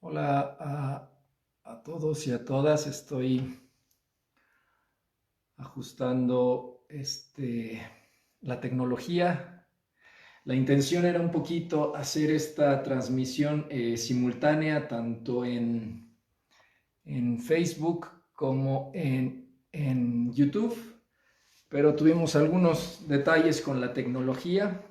Hola a todos y a todas. Estoy ajustando la tecnología. La intención era un poquito hacer esta transmisión simultánea tanto en Facebook como en YouTube, pero tuvimos algunos detalles con la tecnología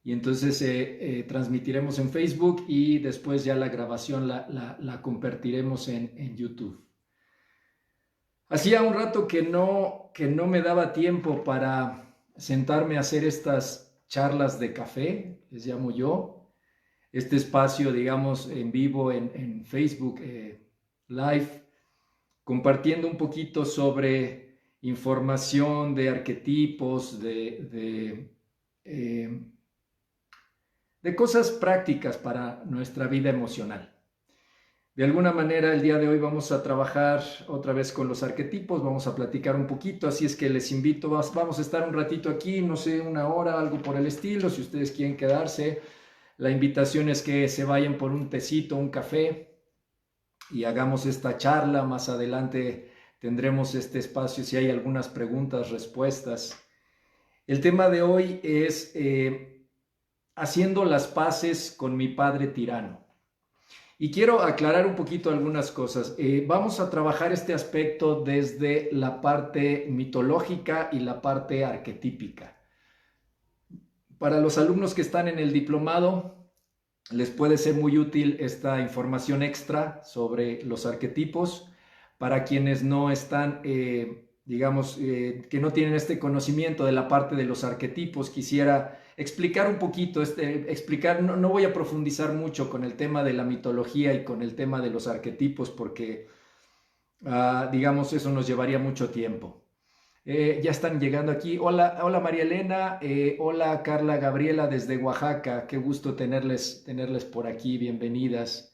y entonces transmitiremos en Facebook y después ya la grabación la compartiremos en YouTube. Hacía un rato que no me daba tiempo para sentarme a hacer estas charlas de café, les llamo yo, este espacio, digamos, en vivo en Facebook Live, compartiendo un poquito sobre información de arquetipos, eh, de cosas prácticas para nuestra vida emocional. De alguna manera, el día de hoy vamos a trabajar otra vez con los arquetipos, vamos a platicar un poquito, así es que les invito, vamos a estar un ratito aquí, no sé, una hora, algo por el estilo, si ustedes quieren quedarse. La invitación es que se vayan por un tecito, un café y hagamos esta charla. Más adelante tendremos este espacio si hay algunas preguntas, respuestas. El tema de hoy es haciendo las paces con mi padre tirano. Y quiero aclarar un poquito algunas cosas. Vamos a trabajar este aspecto desde la parte mitológica y la parte arquetípica. Para los alumnos que están en el diplomado, les puede ser muy útil esta información extra sobre los arquetipos. Para quienes no están, digamos, que no tienen este conocimiento de la parte de los arquetipos, quisiera explicar un poquito, no voy a profundizar mucho con el tema de la mitología y con el tema de los arquetipos porque, digamos, eso nos llevaría mucho tiempo. Ya están llegando aquí. Hola, hola María Elena, hola Carla Gabriela desde Oaxaca, qué gusto tenerles por aquí, bienvenidas.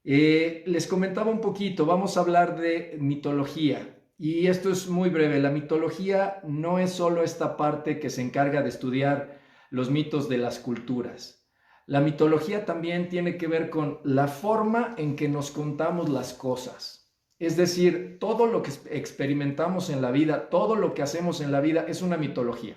Les comentaba un poquito, vamos a hablar de mitología y esto es muy breve. La mitología no es solo esta parte que se encarga de estudiar los mitos de las culturas. La mitología también tiene que ver con la forma en que nos contamos las cosas. Es decir, todo lo que experimentamos en la vida, todo lo que hacemos en la vida es una mitología.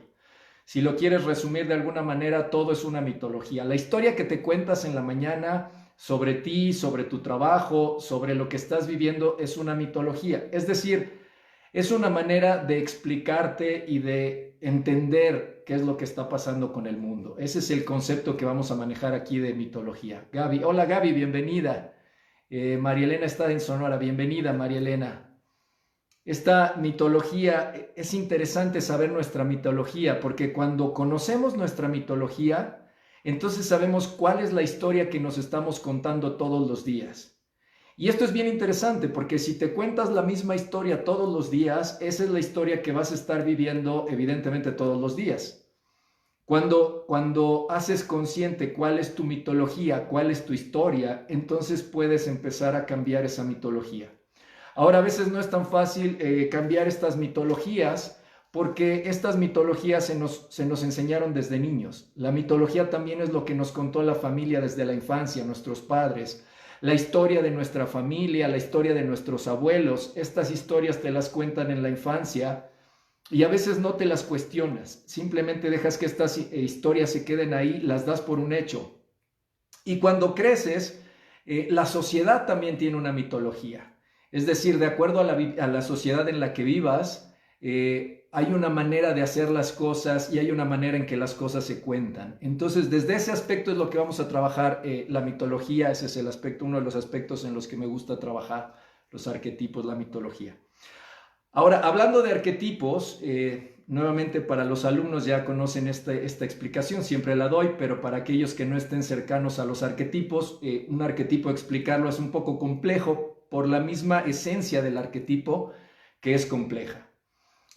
Si lo quieres resumir de alguna manera, todo es una mitología. La historia que te cuentas en la mañana sobre ti, sobre tu trabajo, sobre lo que estás viviendo, es una mitología. Es decir, es una manera de explicarte y de entender qué es lo que está pasando con el mundo. Ese es el concepto que vamos a manejar aquí de mitología. Gaby, hola Gaby, bienvenida. María Elena está en Sonora, bienvenida María Elena. Esta mitología, es interesante saber nuestra mitología, porque cuando conocemos nuestra mitología, entonces sabemos cuál es la historia que nos estamos contando todos los días. Y esto es bien interesante, porque si te cuentas la misma historia todos los días, esa es la historia que vas a estar viviendo evidentemente todos los días. Cuando haces consciente cuál es tu mitología, cuál es tu historia, entonces puedes empezar a cambiar esa mitología. Ahora, a veces no es tan fácil cambiar estas mitologías porque estas mitologías se nos enseñaron desde niños. La mitología también es lo que nos contó la familia desde la infancia, nuestros padres, la historia de nuestra familia, la historia de nuestros abuelos. Estas historias te las cuentan en la infancia y a veces no te las cuestionas, simplemente dejas que estas historias se queden ahí, las das por un hecho. Y cuando creces, la sociedad también tiene una mitología. Es decir, de acuerdo a la sociedad en la que vivas, hay una manera de hacer las cosas y hay una manera en que las cosas se cuentan. Entonces, desde ese aspecto es lo que vamos a trabajar la mitología. Ese es el aspecto, uno de los aspectos en los que me gusta trabajar, los arquetipos, la mitología. Ahora, hablando de arquetipos, nuevamente para los alumnos ya conocen esta explicación, siempre la doy, pero para aquellos que no estén cercanos a los arquetipos, un arquetipo explicarlo es un poco complejo por la misma esencia del arquetipo que es compleja.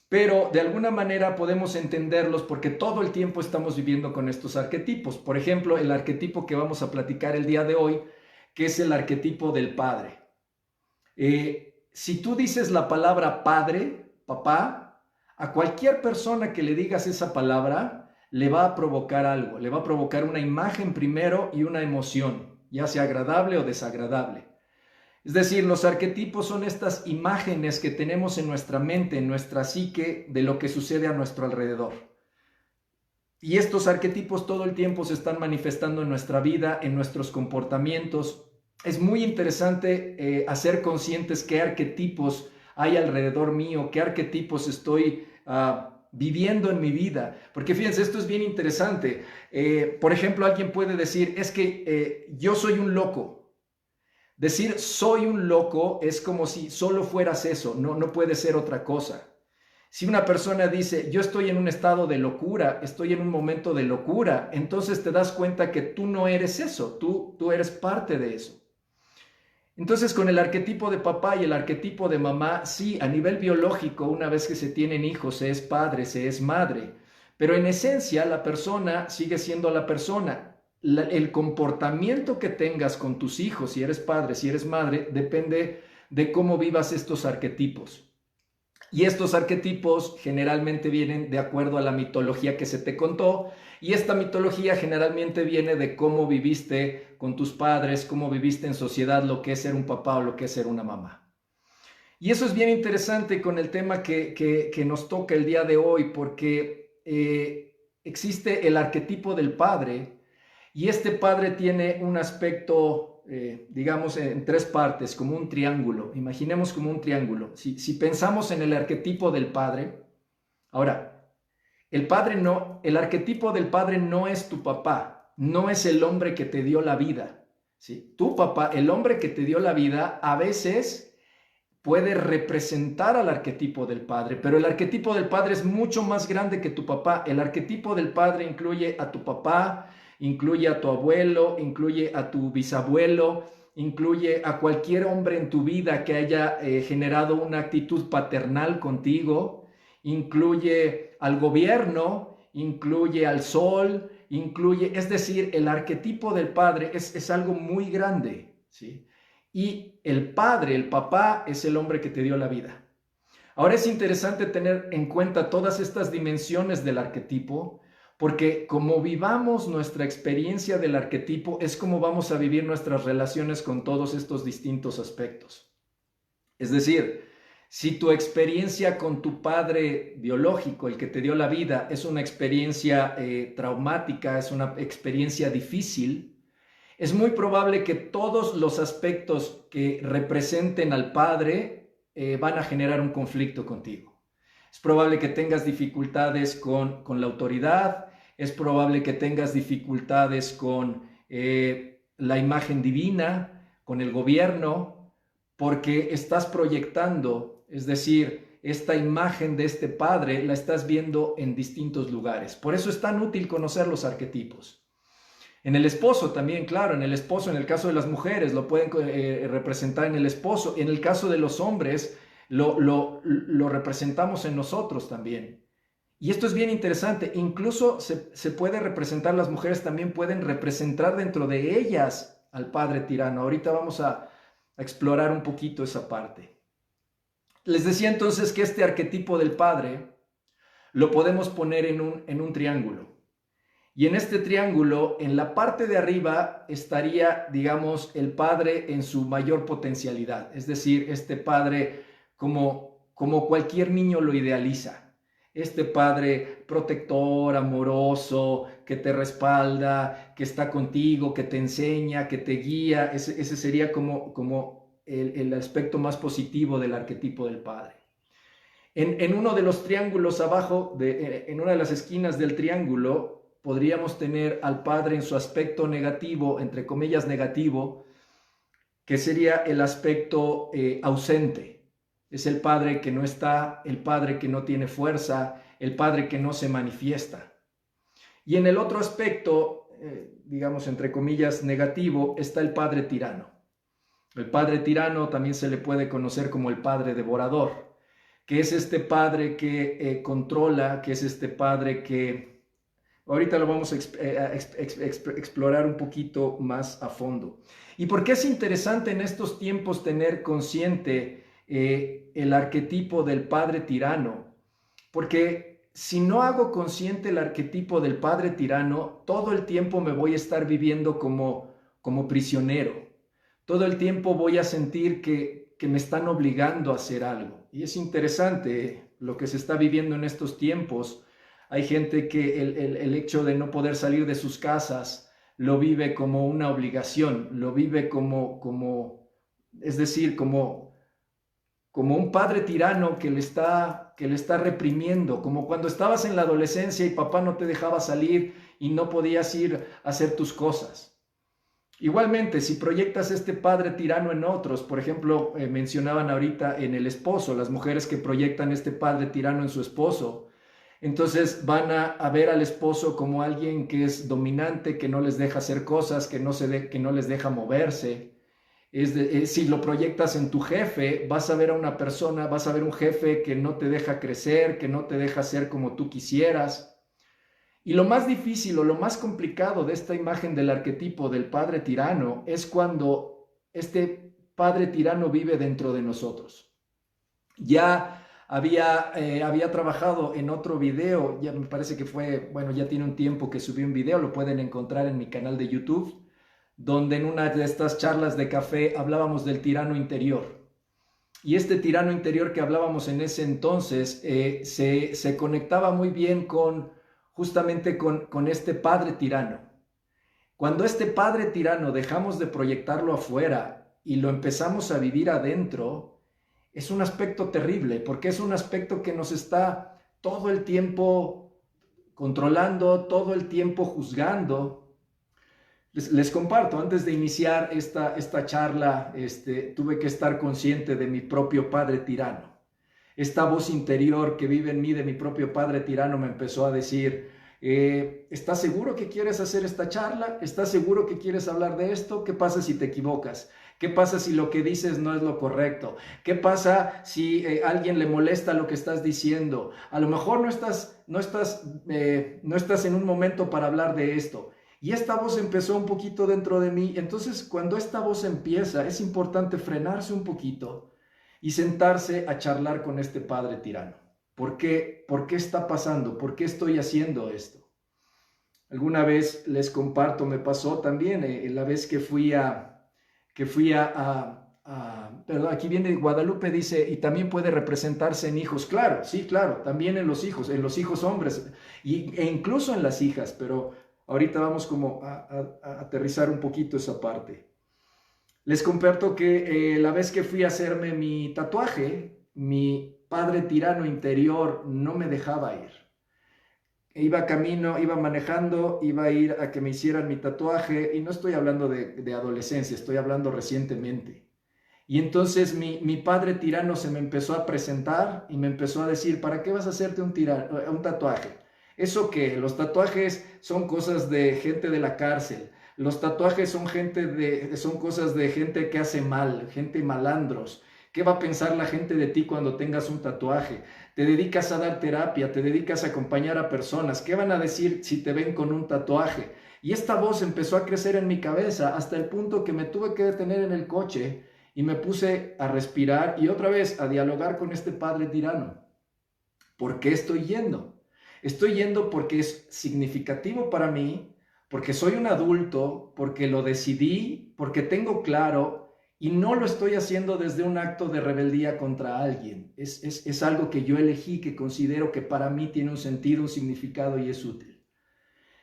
Pero de alguna manera podemos entenderlos porque todo el tiempo estamos viviendo con estos arquetipos. Por ejemplo, el arquetipo que vamos a platicar el día de hoy, que es el arquetipo del padre. Si tú dices la palabra padre, papá, a cualquier persona que le digas esa palabra, le va a provocar algo, le va a provocar una imagen primero y una emoción. ya sea agradable o desagradable. Es decir, los arquetipos son estas imágenes que tenemos en nuestra mente, en nuestra psique, de lo que sucede a nuestro alrededor. Y estos arquetipos todo el tiempo se están manifestando en nuestra vida, en nuestros comportamientos. Es muy interesante hacer conscientes qué arquetipos hay alrededor mío, qué arquetipos estoy viviendo en mi vida. Porque fíjense, esto es bien interesante. Por ejemplo, alguien puede decir, es que yo soy un loco. Decir soy un loco es como si solo fueras eso, no puede ser otra cosa. Si una persona dice, yo estoy en un estado de locura, estoy en un momento de locura, entonces te das cuenta que tú no eres eso, tú eres parte de eso. Entonces, con el arquetipo de papá y el arquetipo de mamá, sí, a nivel biológico, una vez que se tienen hijos, se es padre, se es madre, pero en esencia la persona sigue siendo la persona. El comportamiento que tengas con tus hijos, si eres padre, si eres madre, depende de cómo vivas estos arquetipos. Y estos arquetipos generalmente vienen de acuerdo a la mitología que se te contó, y esta mitología generalmente viene de cómo viviste con tus padres, cómo viviste en sociedad, lo que es ser un papá o lo que es ser una mamá. Y eso es bien interesante con el tema que nos toca el día de hoy, porque existe el arquetipo del padre, y este padre tiene un aspecto, digamos, en tres partes, como un triángulo. Imaginemos como un triángulo. Si pensamos en el arquetipo del padre, ahora, el arquetipo del padre no es tu papá, no es el hombre que te dio la vida. ¿Sí? Tu papá, el hombre que te dio la vida, a veces puede representar al arquetipo del padre, pero el arquetipo del padre es mucho más grande que tu papá. El arquetipo del padre incluye a tu papá, incluye a tu abuelo, incluye a tu bisabuelo, incluye a cualquier hombre en tu vida que haya generado una actitud paternal contigo, incluye al gobierno, incluye al sol, es decir, el arquetipo del padre es algo muy grande, ¿sí? Y el padre, el papá, es el hombre que te dio la vida. Ahora es interesante tener en cuenta todas estas dimensiones del arquetipo, porque como vivamos nuestra experiencia del arquetipo, es como vamos a vivir nuestras relaciones con todos estos distintos aspectos. Es decir, si tu experiencia con tu padre biológico, el que te dio la vida, es una experiencia traumática, es una experiencia difícil, es muy probable que todos los aspectos que representen al padre van a generar un conflicto contigo. Es probable que tengas dificultades con la autoridad, es probable que tengas dificultades con la imagen divina, con el gobierno, porque estás proyectando, es decir, esta imagen de este padre la estás viendo en distintos lugares. Por eso es tan útil conocer los arquetipos. En el esposo también, claro, en el esposo, en el caso de las mujeres, lo pueden representar en el esposo. En el caso de los hombres, lo representamos en nosotros también. Y esto es bien interesante. Incluso se puede representar, las mujeres también pueden representar dentro de ellas al padre tirano. Ahorita vamos a explorar un poquito esa parte. Les decía entonces que este arquetipo del padre lo podemos poner en un triángulo. Y en este triángulo, en la parte de arriba, estaría, digamos, el padre en su mayor potencialidad. Es decir, este padre como cualquier niño lo idealiza. Este padre protector, amoroso, que te respalda, que está contigo, que te enseña, que te guía. Ese sería como el aspecto más positivo del arquetipo del padre. En uno de los triángulos abajo, en una de las esquinas del triángulo, podríamos tener al padre en su aspecto negativo, entre comillas negativo, que sería el aspecto ausente. Es el padre que no está, el padre que no tiene fuerza, el padre que no se manifiesta. Y en el otro aspecto, digamos entre comillas negativo, está el padre tirano. El padre tirano también se le puede conocer como el padre devorador, que es este padre que controla, que es este padre que ahorita lo vamos a explorar un poquito más a fondo. ¿Y por qué es interesante en estos tiempos tener consciente el arquetipo del padre tirano? Porque si no hago consciente el arquetipo del padre tirano, todo el tiempo me voy a estar viviendo como como prisionero. Todo el tiempo voy a sentir que me están obligando a hacer algo. Y es interesante lo que se está viviendo en estos tiempos. Hay gente que el hecho de no poder salir de sus casas lo vive como una obligación, lo vive es decir, como un padre tirano que le está reprimiendo, como cuando estabas en la adolescencia y papá no te dejaba salir y no podías ir a hacer tus cosas. Igualmente, si proyectas este padre tirano en otros, por ejemplo, mencionaban ahorita en el esposo, las mujeres que proyectan este padre tirano en su esposo, entonces van a ver al esposo como alguien que es dominante, que no les deja hacer cosas, que no les deja moverse. Si lo proyectas en tu jefe, vas a ver a una persona, vas a ver un jefe que no te deja crecer, que no te deja ser como tú quisieras. Y lo más difícil o lo más complicado de esta imagen del arquetipo del padre tirano es cuando este padre tirano vive dentro de nosotros. Ya había trabajado en otro video, ya me parece que fue, bueno, ya tiene un tiempo que subí un video, lo pueden encontrar en mi canal de YouTube, donde en una de estas charlas de café hablábamos del tirano interior. Y este tirano interior que hablábamos en ese entonces se conectaba muy bien justamente con este padre tirano. Cuando este padre tirano dejamos de proyectarlo afuera y lo empezamos a vivir adentro, es un aspecto terrible, porque es un aspecto que nos está todo el tiempo controlando, todo el tiempo juzgando. Les comparto, antes de iniciar esta charla, tuve que estar consciente de mi propio padre tirano. Esta voz interior que vive en mí de mi propio padre tirano me empezó a decir, ¿estás seguro que quieres hacer esta charla? ¿Estás seguro que quieres hablar de esto? ¿Qué pasa si te equivocas? ¿Qué pasa si lo que dices no es lo correcto? ¿Qué pasa si alguien le molesta lo que estás diciendo? A lo mejor no estás en un momento para hablar de esto. Y esta voz empezó un poquito dentro de mí. Entonces, cuando esta voz empieza, es importante frenarse un poquito y sentarse a charlar con este padre tirano. ¿Por qué? ¿Por qué está pasando? ¿Por qué estoy haciendo esto? Alguna vez les comparto, me pasó también la vez perdón, aquí viene Guadalupe, dice, y también puede representarse en hijos. Claro, sí, claro, también en los hijos hombres e incluso en las hijas, pero ahorita vamos como a aterrizar un poquito esa parte. Les comparto que la vez que fui a hacerme mi tatuaje, mi padre tirano interior no me dejaba ir. Iba camino, iba manejando, iba a ir a que me hicieran mi tatuaje, y no estoy hablando de adolescencia, estoy hablando recientemente. Y entonces mi padre tirano se me empezó a presentar y me empezó a decir, ¿para qué vas a hacerte un tatuaje? ¿Eso qué? Los tatuajes son cosas de gente de la cárcel. Los tatuajes son cosas de gente que hace mal, gente malandros. ¿Qué va a pensar la gente de ti cuando tengas un tatuaje? Te dedicas a dar terapia, te dedicas a acompañar a personas. ¿Qué van a decir si te ven con un tatuaje? Y esta voz empezó a crecer en mi cabeza hasta el punto que me tuve que detener en el coche y me puse a respirar y otra vez a dialogar con este padre tirano. ¿Por qué estoy yendo? Estoy yendo porque es significativo para mí, porque soy un adulto, porque lo decidí, porque tengo claro y no lo estoy haciendo desde un acto de rebeldía contra alguien. Es algo que yo elegí, que considero que para mí tiene un sentido, un significado y es útil.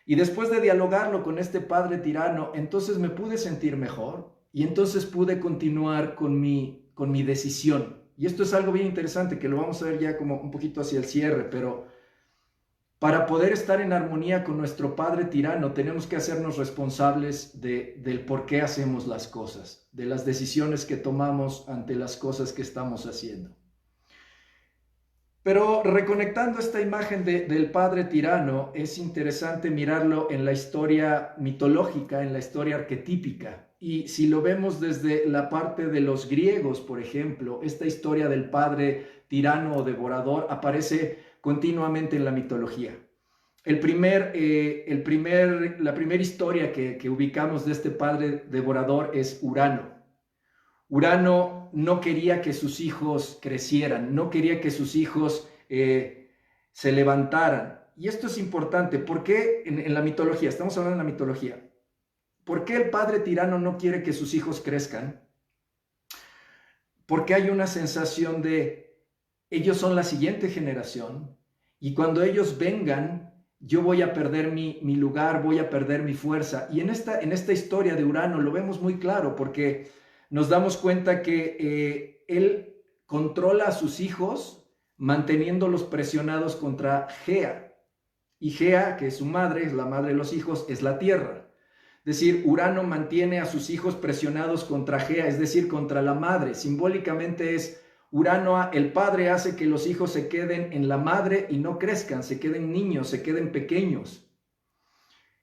Y después de dialogarlo con este padre tirano, entonces me pude sentir mejor y entonces pude continuar con mi decisión. Y esto es algo bien interesante que lo vamos a ver ya como un poquito hacia el cierre, pero para poder estar en armonía con nuestro padre tirano, tenemos que hacernos responsables del por qué hacemos las cosas, de las decisiones que tomamos ante las cosas que estamos haciendo. Pero reconectando esta imagen del padre tirano, es interesante mirarlo en la historia mitológica, en la historia arquetípica. Y si lo vemos desde la parte de los griegos, por ejemplo, esta historia del padre tirano o devorador aparece continuamente en la mitología. La primera historia que ubicamos de este padre devorador es Urano. Urano no quería que sus hijos crecieran, no quería que sus hijos se levantaran. Y esto es importante porque en la mitología, estamos hablando de la mitología, ¿Por qué el padre tirano no quiere que sus hijos crezcan? Porque hay una sensación de ellos son la siguiente generación y cuando ellos vengan, yo voy a perder mi lugar, voy a perder mi fuerza. Y en esta historia de Urano lo vemos muy claro porque nos damos cuenta que él controla a sus hijos manteniéndolos presionados contra Gea. Y Gea, que es su madre, es la madre de los hijos, es la tierra. Es decir, Urano mantiene a sus hijos presionados contra Gea, es decir, contra la madre. Simbólicamente es Urano, el padre hace que los hijos se queden en la madre y no crezcan, se queden niños, se queden pequeños.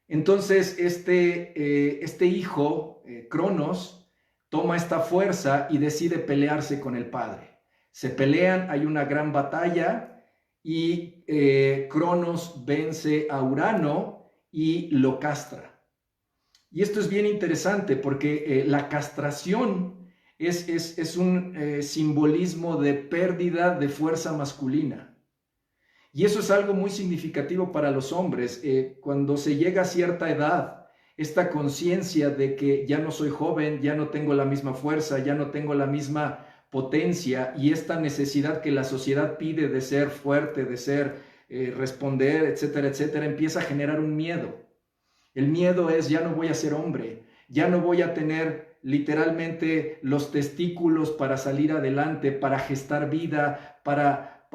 Entonces, este hijo, Cronos, toma esta fuerza y decide pelearse con el padre. Se pelean, hay una gran batalla y Cronos vence a Urano y lo castra. Y esto es bien interesante porque la castración es un simbolismo de pérdida de fuerza masculina. Y eso es algo muy significativo para los hombres. Cuando se llega a cierta edad, esta conciencia de que ya no soy joven, ya no tengo la misma fuerza, ya no tengo la misma potencia y esta necesidad que la sociedad pide de ser fuerte, de ser, responder, etcétera, etcétera, empieza a generar un miedo. El miedo es ya no voy a ser hombre, ya no voy a tener literalmente los testículos para salir adelante, para gestar vida, para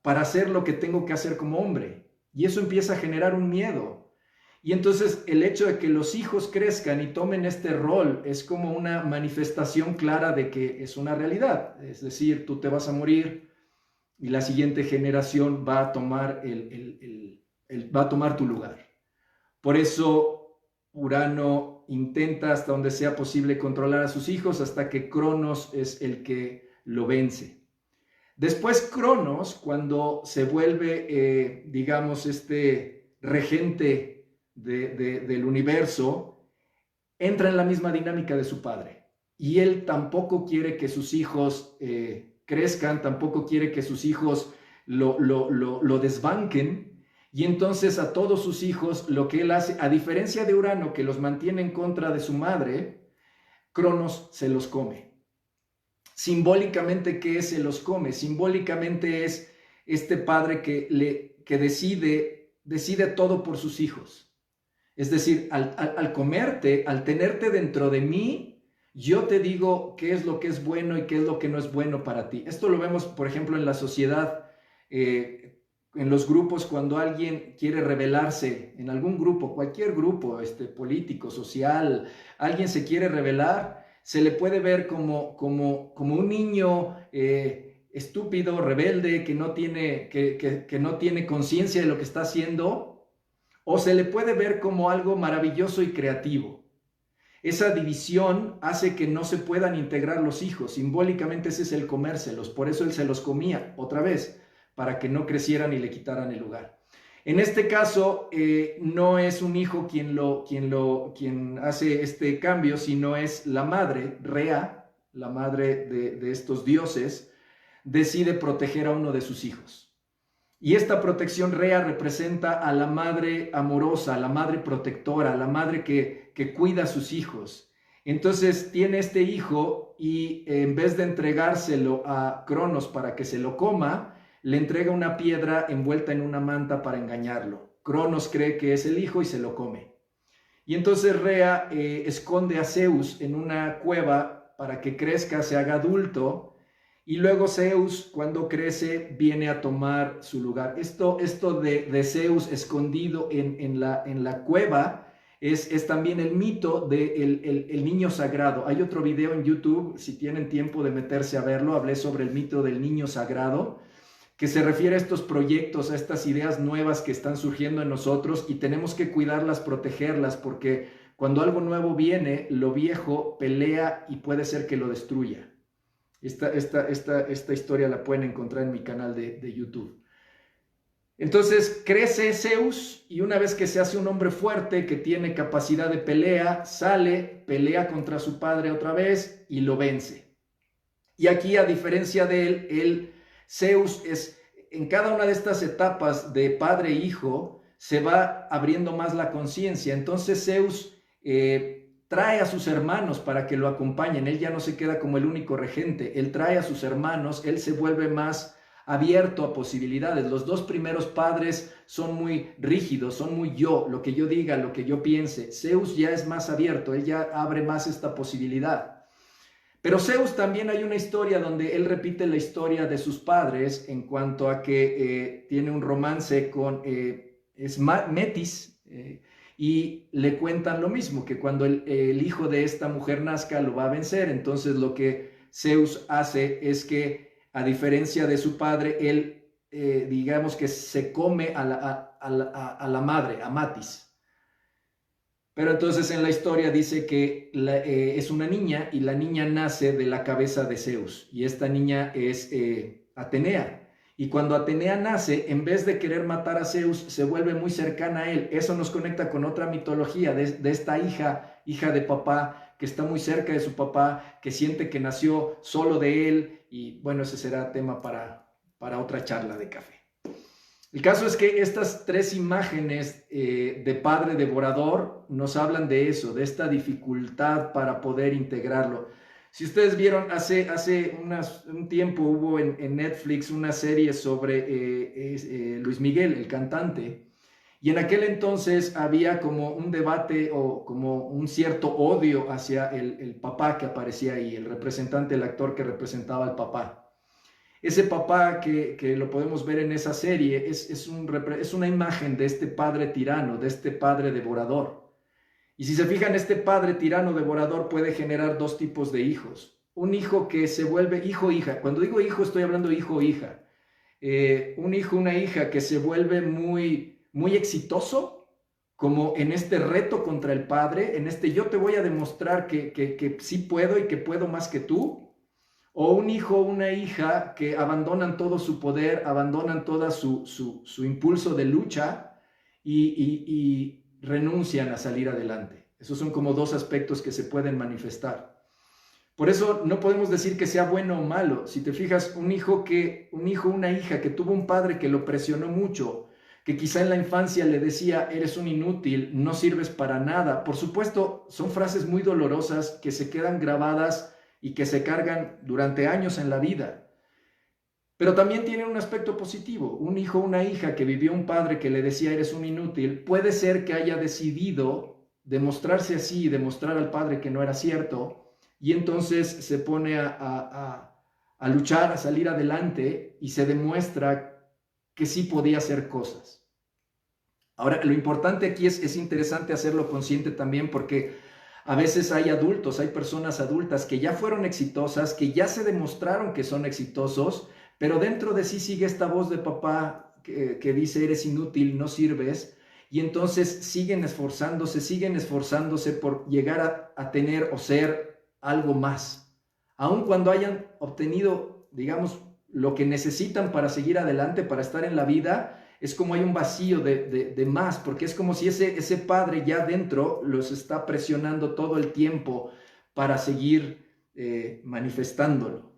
hacer lo que tengo que hacer como hombre. Y eso empieza a generar un miedo. Y entonces el hecho de que los hijos crezcan y tomen este rol es como una manifestación clara de que es una realidad. Es decir, tú te vas a morir y la siguiente generación va a tomar, va a tomar tu lugar. Por eso Urano intenta hasta donde sea posible controlar a sus hijos hasta que Cronos es el que lo vence. Después Cronos, cuando se vuelve, digamos, este regente del universo, entra en la misma dinámica de su padre. Y él tampoco quiere que sus hijos crezcan, tampoco quiere que sus hijos lo desbanquen. Y entonces a todos sus hijos lo que él hace, a diferencia de Urano que los mantiene en contra de su madre, Cronos se los come. Simbólicamente, ¿qué se los come? Simbólicamente es este padre que decide todo por sus hijos. Es decir, al comerte, al tenerte dentro de mí, yo te digo qué es lo que es bueno y qué es lo que no es bueno para ti. Esto lo vemos, por ejemplo, en la sociedad, en los grupos, cuando alguien quiere rebelarse, en algún grupo, cualquier grupo, político, social, alguien se quiere rebelar, se le puede ver como un niño estúpido, rebelde, que no tiene conciencia de lo que está haciendo, o se le puede ver como algo maravilloso y creativo. Esa división hace que no se puedan integrar los hijos. Simbólicamente ese es el comérselos, por eso él se los comía otra vez, para que no crecieran y le quitaran el lugar. En este caso, no es un hijo quien hace este cambio, sino es la madre, Rea, la madre de estos dioses, decide proteger a uno de sus hijos. Y esta protección Rea representa a la madre amorosa, a la madre protectora, a la madre que cuida a sus hijos. Entonces tiene este hijo y en vez de entregárselo a Cronos para que se lo coma, le entrega una piedra envuelta en una manta para engañarlo. Cronos cree que es el hijo y se lo come. Y entonces Rea esconde a Zeus en una cueva para que crezca, se haga adulto, y luego Zeus, cuando crece, viene a tomar su lugar. Esto de Zeus escondido en la cueva es también el mito del niño sagrado. Hay otro video en YouTube, si tienen tiempo de meterse a verlo, hablé sobre el mito del niño sagrado, que se refiere a estos proyectos, a estas ideas nuevas que están surgiendo en nosotros y tenemos que cuidarlas, protegerlas, porque cuando algo nuevo viene, lo viejo pelea y puede ser que lo destruya. Esta historia la pueden encontrar en mi canal de YouTube. Entonces crece Zeus y una vez que se hace un hombre fuerte que tiene capacidad de pelea, sale, pelea contra su padre otra vez y lo vence. Y aquí, a diferencia de él, Zeus es, en cada una de estas etapas de padre e hijo, se va abriendo más la conciencia. Entonces Zeus trae a sus hermanos para que lo acompañen. Él ya no se queda como el único regente, él trae a sus hermanos, él se vuelve más abierto a posibilidades. Los dos primeros padres son muy rígidos, son muy yo, lo que yo diga, lo que yo piense. Zeus ya es más abierto, él ya abre más esta posibilidad. Pero Zeus también hay una historia donde él repite la historia de sus padres en cuanto a que tiene un romance con Metis, y le cuentan lo mismo, que cuando el hijo de esta mujer nazca lo va a vencer. Entonces lo que Zeus hace es que, a diferencia de su padre, él digamos que se come a la madre, a Matis. Pero entonces en la historia dice que es una niña y la niña nace de la cabeza de Zeus, y esta niña es Atenea. Y cuando Atenea nace, en vez de querer matar a Zeus, se vuelve muy cercana a él. Eso nos conecta con otra mitología de esta hija de papá, que está muy cerca de su papá, que siente que nació solo de él. Y bueno, ese será tema para otra charla de café. El caso es que estas tres imágenes de padre devorador nos hablan de eso, de esta dificultad para poder integrarlo. Si ustedes vieron, hace un tiempo hubo en Netflix una serie sobre Luis Miguel, el cantante, y en aquel entonces había como un debate o como un cierto odio hacia el papá que aparecía ahí, el representante, el actor que representaba al papá. Ese papá que lo podemos ver en esa serie es una imagen de este padre tirano, de este padre devorador. Y si se fijan, este padre tirano devorador puede generar dos tipos de hijos. Un hijo que se vuelve hijo o hija. Cuando digo hijo, estoy hablando de hijo o hija. Un hijo, una hija que se vuelve muy, muy exitoso, como en este reto contra el padre, en este yo te voy a demostrar que sí puedo y que puedo más que tú. O un hijo o una hija que abandonan todo su poder, abandonan todo su impulso de lucha y renuncian a salir adelante. Esos son como dos aspectos que se pueden manifestar. Por eso no podemos decir que sea bueno o malo. Si te fijas, un hijo, una hija que tuvo un padre que lo presionó mucho, que quizá en la infancia le decía, eres un inútil, no sirves para nada. Por supuesto, son frases muy dolorosas que se quedan grabadas y que se cargan durante años en la vida. Pero también tiene un aspecto positivo. Un hijo o una hija que vivió un padre que le decía eres un inútil, puede ser que haya decidido demostrarse así y demostrar al padre que no era cierto, y entonces se pone a luchar, a salir adelante, y se demuestra que sí podía hacer cosas. Ahora, lo importante aquí es interesante hacerlo consciente también, porque a veces hay adultos, hay personas adultas que ya fueron exitosas, que ya se demostraron que son exitosos, pero dentro de sí sigue esta voz de papá que dice eres inútil, no sirves, y entonces siguen esforzándose por llegar a tener o ser algo más. Aun cuando hayan obtenido, digamos, lo que necesitan para seguir adelante, para estar en la vida, es como hay un vacío de más, porque es como si ese padre ya dentro los está presionando todo el tiempo para seguir manifestándolo.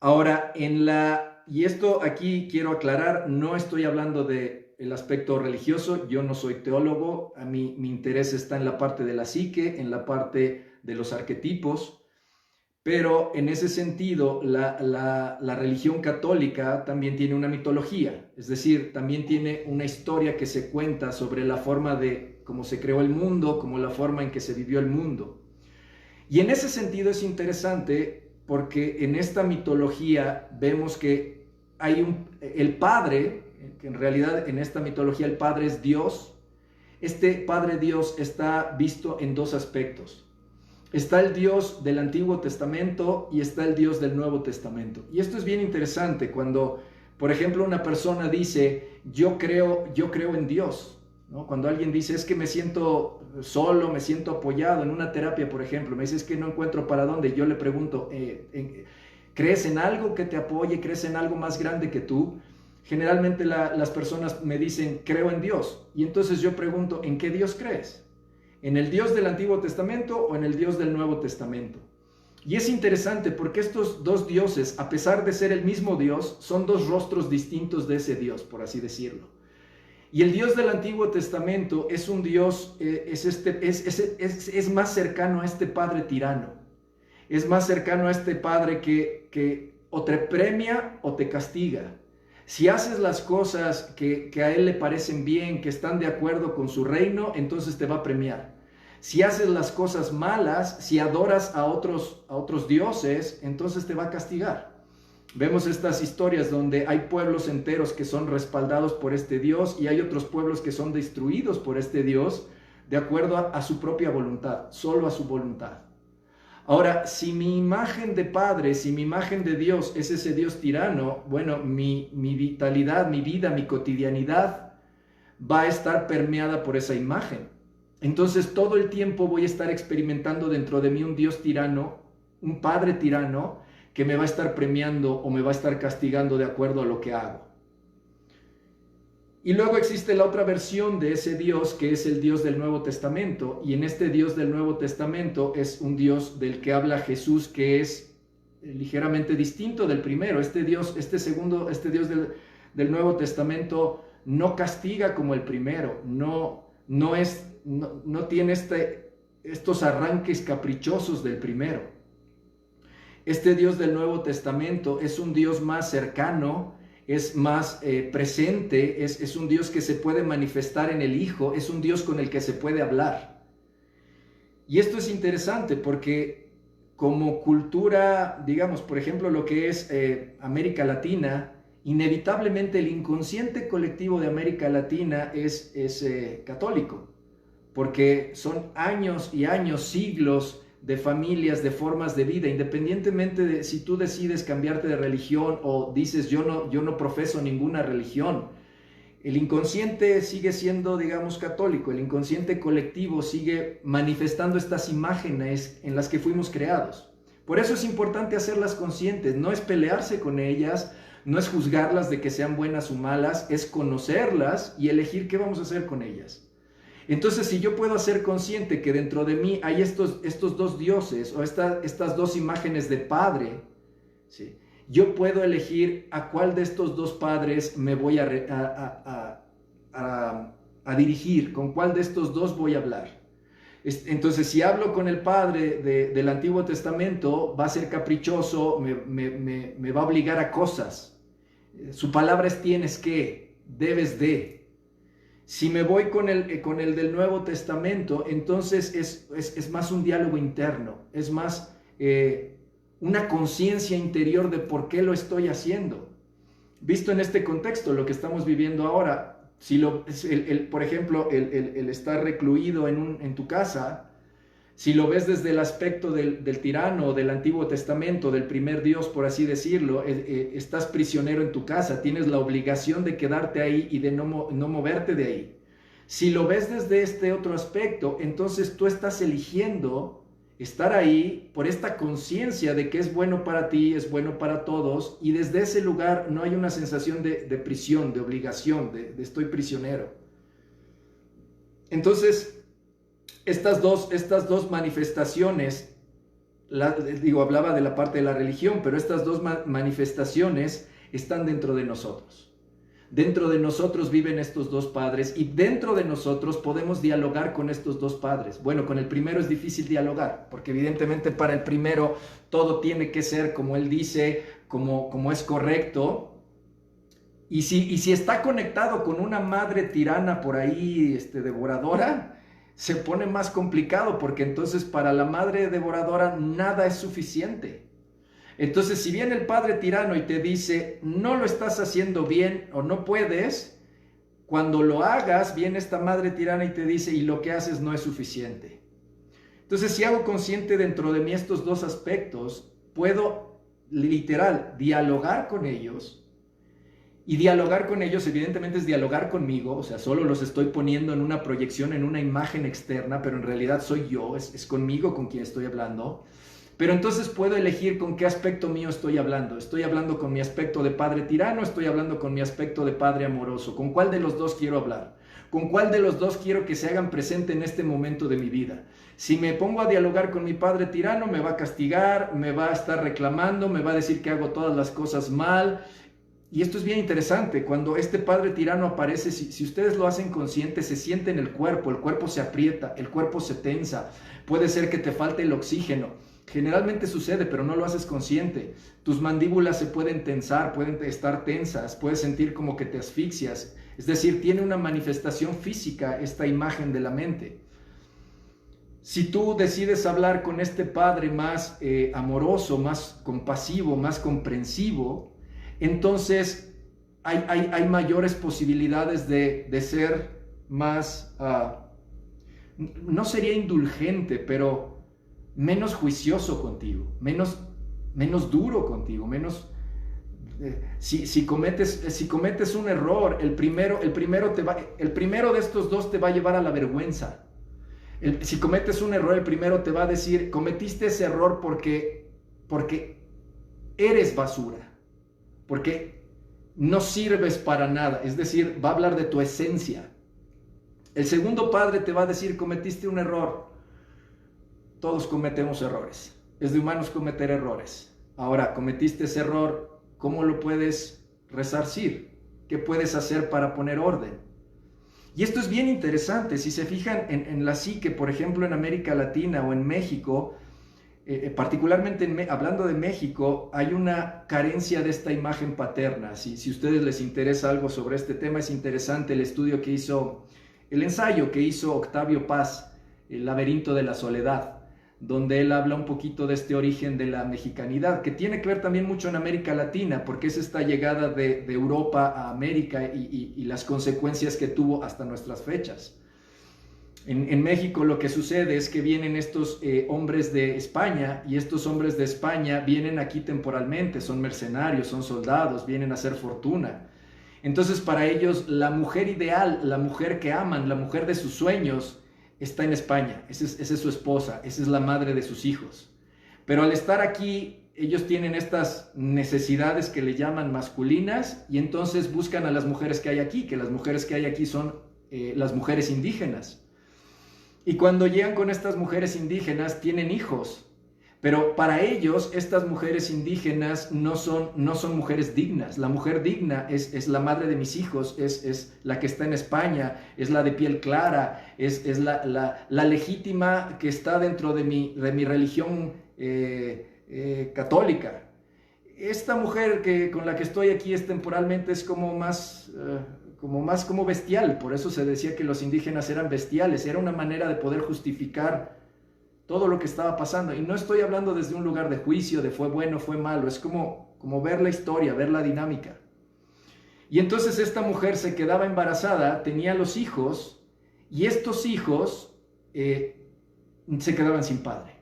Ahora, y esto aquí quiero aclarar, no estoy hablando del aspecto religioso, yo no soy teólogo, a mí mi interés está en la parte de la psique, en la parte de los arquetipos, pero en ese sentido la religión católica también tiene una mitología, es decir, también tiene una historia que se cuenta sobre la forma de cómo se creó el mundo, como la forma en que se vivió el mundo. Y en ese sentido es interesante porque en esta mitología vemos que hay el Padre, que en realidad en esta mitología el Padre es Dios. Este Padre Dios está visto en dos aspectos. Está el Dios del Antiguo Testamento y está el Dios del Nuevo Testamento. Y esto es bien interesante cuando, por ejemplo, una persona dice, yo creo en Dios, ¿no? Cuando alguien dice, es que me siento solo, me siento apoyado en una terapia, por ejemplo, me dice, es que no encuentro para dónde. Yo le pregunto, ¿crees en algo que te apoye? ¿Crees en algo más grande que tú? Generalmente las personas me dicen, creo en Dios. Y entonces yo pregunto, ¿en qué Dios crees? ¿En el Dios del Antiguo Testamento o en el Dios del Nuevo Testamento? Y es interesante porque estos dos dioses, a pesar de ser el mismo Dios, son dos rostros distintos de ese Dios, por así decirlo. Y el Dios del Antiguo Testamento es un Dios, es más cercano a este padre tirano. Es más cercano a este padre que o te premia o te castiga. Si haces las cosas que a él le parecen bien, que están de acuerdo con su reino, entonces te va a premiar. Si haces las cosas malas, si adoras a otros dioses, entonces te va a castigar. Vemos estas historias donde hay pueblos enteros que son respaldados por este Dios y hay otros pueblos que son destruidos por este Dios de acuerdo a su propia voluntad, solo a su voluntad. Ahora, si mi imagen de padre, si mi imagen de Dios es ese Dios tirano, bueno, mi vitalidad, mi vida, mi cotidianidad va a estar permeada por esa imagen. Entonces todo el tiempo voy a estar experimentando dentro de mí un Dios tirano, un padre tirano, que me va a estar premiando o me va a estar castigando de acuerdo a lo que hago. Y luego existe la otra versión de ese Dios, que es el Dios del Nuevo Testamento, y en este Dios del Nuevo Testamento es un Dios del que habla Jesús, que es ligeramente distinto del primero. Este Dios del Nuevo Testamento no castiga como el primero, no tiene estos arranques caprichosos del primero. Este Dios del Nuevo Testamento es un Dios más cercano, es más presente, es un Dios que se puede manifestar en el Hijo, es un Dios con el que se puede hablar. Y esto es interesante porque como cultura, digamos, por ejemplo, lo que es América Latina, inevitablemente el inconsciente colectivo de América Latina es católico, porque son años y años, siglos de familias, de formas de vida, independientemente de si tú decides cambiarte de religión o dices yo no profeso ninguna religión. El inconsciente sigue siendo, digamos, católico, el inconsciente colectivo sigue manifestando estas imágenes en las que fuimos creados. Por eso es importante hacerlas conscientes, no es pelearse con ellas, no es juzgarlas de que sean buenas o malas, es conocerlas y elegir qué vamos a hacer con ellas. Entonces, si yo puedo hacer consciente que dentro de mí hay estos dos dioses o estas dos imágenes de padre, ¿sí?, yo puedo elegir a cuál de estos dos padres me voy a dirigir, con cuál de estos dos voy a hablar. Entonces, si hablo con el padre del Antiguo Testamento, va a ser caprichoso, me va a obligar a cosas. Su palabra es tienes que, debes de. Si me voy con el del Nuevo Testamento, entonces es más un diálogo interno, es más una conciencia interior de por qué lo estoy haciendo. Visto en este contexto, lo que estamos viviendo ahora, por ejemplo, el estar recluido en tu casa, si lo ves desde el aspecto del tirano, del Antiguo Testamento, del primer Dios, por así decirlo, estás prisionero en tu casa, tienes la obligación de quedarte ahí y de no moverte de ahí. Si lo ves desde este otro aspecto, entonces tú estás eligiendo estar ahí por esta conciencia de que es bueno para ti, es bueno para todos, y desde ese lugar no hay una sensación de prisión, de obligación, de estoy prisionero. Entonces, estas dos manifestaciones, hablaba de la parte de la religión, pero estas dos manifestaciones están dentro de nosotros. Dentro de nosotros viven estos dos padres y dentro de nosotros podemos dialogar con estos dos padres. Bueno, con el primero es difícil dialogar, porque evidentemente para el primero todo tiene que ser como él dice, como es correcto. Y si está conectado con una madre tirana por ahí, devoradora, se pone más complicado, porque entonces para la madre devoradora nada es suficiente. Entonces, si viene el padre tirano y te dice, no lo estás haciendo bien o no puedes, cuando lo hagas, viene esta madre tirana y te dice, y lo que haces no es suficiente. Entonces, si hago consciente dentro de mí estos dos aspectos, puedo literal dialogar con ellos. Y dialogar con ellos, evidentemente, es dialogar conmigo, o sea, solo los estoy poniendo en una proyección, en una imagen externa, pero en realidad soy yo, es conmigo con quien estoy hablando. Pero entonces puedo elegir con qué aspecto mío estoy hablando. Estoy hablando con mi aspecto de padre tirano, estoy hablando con mi aspecto de padre amoroso. ¿Con cuál de los dos quiero hablar? ¿Con cuál de los dos quiero que se hagan presente en este momento de mi vida? Si me pongo a dialogar con mi padre tirano, me va a castigar, me va a estar reclamando, me va a decir que hago todas las cosas mal. y esto es bien interesante, cuando este padre tirano aparece, si ustedes lo hacen consciente, se siente en el cuerpo se aprieta, el cuerpo se tensa, puede ser que te falte el oxígeno. Generalmente sucede, pero no lo haces consciente. Tus mandíbulas se pueden tensar, pueden estar tensas, puedes sentir como que te asfixias. Es decir, tiene una manifestación física esta imagen de la mente. Si tú decides hablar con este padre más amoroso, más compasivo, más comprensivo, entonces hay mayores posibilidades de ser más, no sería indulgente, pero menos juicioso contigo, menos duro contigo, si cometes un error, el primero de estos dos te va a llevar a la vergüenza. Si cometes un error, el primero te va a decir, cometiste ese error porque eres basura, porque no sirves para nada, es decir, va a hablar de tu esencia. El segundo padre te va a decir, cometiste un error. Todos cometemos errores, es de humanos cometer errores. Ahora, cometiste ese error, ¿cómo lo puedes resarcir? ¿Qué puedes hacer para poner orden? Y esto es bien interesante, si se fijan en la psique, por ejemplo, en América Latina o en México, particularmente hablando de México, hay una carencia de esta imagen paterna. Si a ustedes les interesa algo sobre este tema, es interesante el estudio que hizo, el ensayo que hizo Octavio Paz, El laberinto de la soledad, donde él habla un poquito de este origen de la mexicanidad, que tiene que ver también mucho en América Latina, porque es esta llegada de Europa a América y las consecuencias que tuvo hasta nuestras fechas. En México lo que sucede es que vienen estos hombres de España, y estos hombres de España vienen aquí temporalmente, son mercenarios, son soldados, vienen a hacer fortuna. Entonces para ellos la mujer ideal, la mujer que aman, la mujer de sus sueños, está en España, esa es su esposa, esa es la madre de sus hijos. Pero al estar aquí, ellos tienen estas necesidades que le llaman masculinas, y entonces buscan a las mujeres que hay aquí, que las mujeres que hay aquí son las mujeres indígenas. Y cuando llegan con estas mujeres indígenas, tienen hijos. Pero para ellos, estas mujeres indígenas no son mujeres dignas. La mujer digna es la madre de mis hijos, es la que está en España, es la de piel clara, es la legítima que está dentro de mi religión católica. Esta mujer con la que estoy aquí temporalmente es como más bestial. Por eso se decía que los indígenas eran bestiales. Era una manera de poder justificar todo lo que estaba pasando. Y no estoy hablando desde un lugar de juicio, de fue bueno, fue malo. Es como ver la historia, ver la dinámica. Y entonces esta mujer se quedaba embarazada, tenía los hijos, y estos hijos se quedaban sin padre.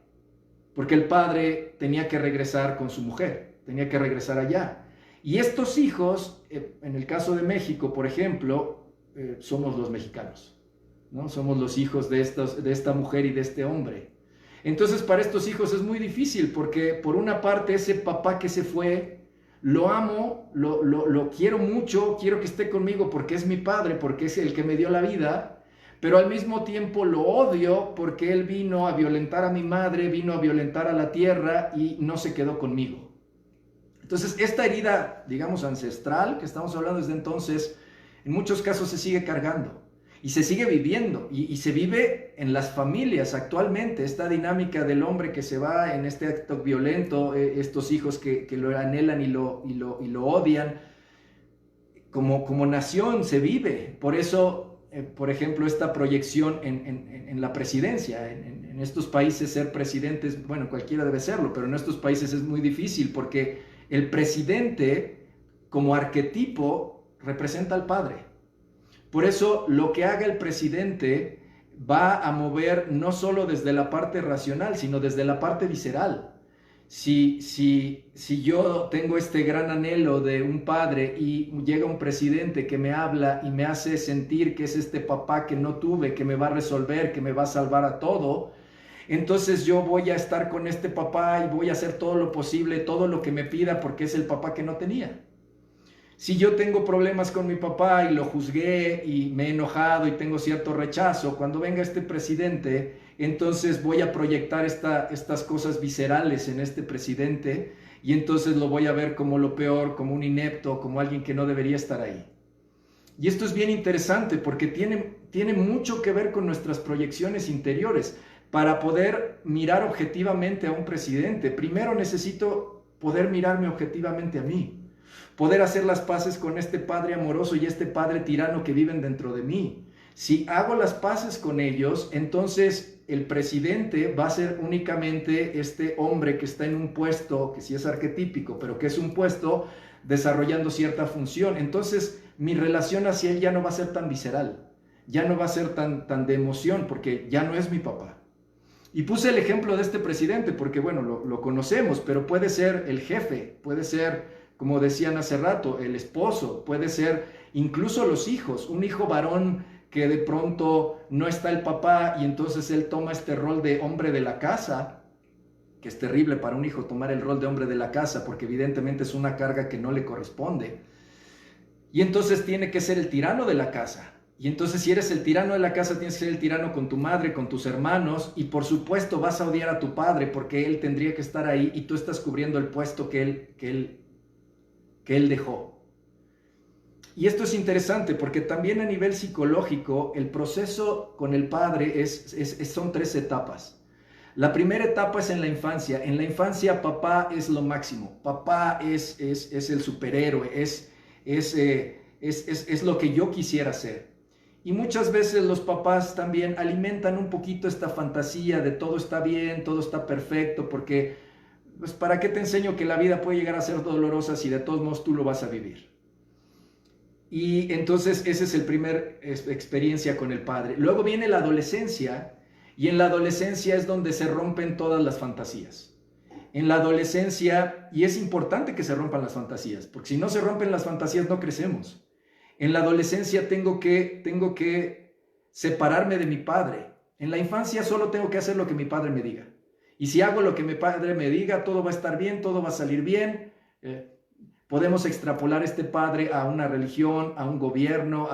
Porque el padre tenía que regresar con su mujer, tenía que regresar allá. Y estos hijos, en el caso de México, por ejemplo, somos los mexicanos, ¿no? Somos los hijos de esta mujer y de este hombre. Entonces para estos hijos es muy difícil, porque por una parte ese papá que se fue, lo amo, lo quiero mucho, quiero que esté conmigo porque es mi padre, porque es el que me dio la vida, pero al mismo tiempo lo odio porque él vino a violentar a mi madre, vino a violentar a la tierra y no se quedó conmigo. Entonces esta herida, digamos, ancestral, que estamos hablando desde entonces, en muchos casos se sigue cargando. Y se sigue viviendo, y se vive en las familias actualmente, esta dinámica del hombre que se va en este acto violento, estos hijos que lo anhelan y lo odian, como nación se vive. Por eso, por ejemplo, esta proyección en la presidencia, en estos países ser presidentes, bueno, cualquiera debe serlo, pero en estos países es muy difícil, porque el presidente como arquetipo representa al padre. Por eso lo que haga el presidente va a mover no solo desde la parte racional, sino desde la parte visceral. Si yo tengo este gran anhelo de un padre y llega un presidente que me habla y me hace sentir que es este papá que no tuve, que me va a resolver, que me va a salvar a todo, entonces yo voy a estar con este papá y voy a hacer todo lo posible, todo lo que me pida, porque es el papá que no tenía. Si yo tengo problemas con mi papá y lo juzgué y me he enojado y tengo cierto rechazo, cuando venga este presidente, entonces voy a proyectar estas cosas viscerales en este presidente y entonces lo voy a ver como lo peor, como un inepto, como alguien que no debería estar ahí. Y esto es bien interesante porque tiene mucho que ver con nuestras proyecciones interiores. Para poder mirar objetivamente a un presidente, primero necesito poder mirarme objetivamente a mí, poder hacer las paces con este padre amoroso y este padre tirano que viven dentro de mí. Si hago las paces con ellos, entonces el presidente va a ser únicamente este hombre que está en un puesto, que sí es arquetípico, pero que es un puesto desarrollando cierta función. Entonces mi relación hacia él ya no va a ser tan visceral, ya no va a ser tan de emoción, porque ya no es mi papá. Y puse el ejemplo de este presidente porque, bueno, lo conocemos, pero puede ser el jefe, puede ser, como decían hace rato, el esposo, puede ser incluso los hijos, un hijo varón que de pronto no está el papá y entonces él toma este rol de hombre de la casa, que es terrible para un hijo tomar el rol de hombre de la casa porque evidentemente es una carga que no le corresponde. Y entonces tiene que ser el tirano de la casa. Y entonces si eres el tirano de la casa, tienes que ser el tirano con tu madre, con tus hermanos, y por supuesto vas a odiar a tu padre porque él tendría que estar ahí y tú estás cubriendo el puesto que él dejó. Y esto es interesante porque también a nivel psicológico el proceso con el padre son 3 etapas. La primera etapa es en la infancia. En la infancia papá es lo máximo, papá es el superhéroe, es lo que yo quisiera ser. Y muchas veces los papás también alimentan un poquito esta fantasía de todo está bien, todo está perfecto, porque pues ¿para qué te enseño que la vida puede llegar a ser dolorosa si de todos modos tú lo vas a vivir? Y entonces esa es el primer experiencia con el padre. Luego viene la adolescencia y en la adolescencia es donde se rompen todas las fantasías. En la adolescencia, y es importante que se rompan las fantasías, porque si no se rompen las fantasías no crecemos. En la adolescencia tengo que separarme de mi padre. En la infancia solo tengo que hacer lo que mi padre me diga. Y si hago lo que mi padre me diga, todo va a estar bien, todo va a salir bien. Podemos extrapolar este padre a una religión, a un gobierno,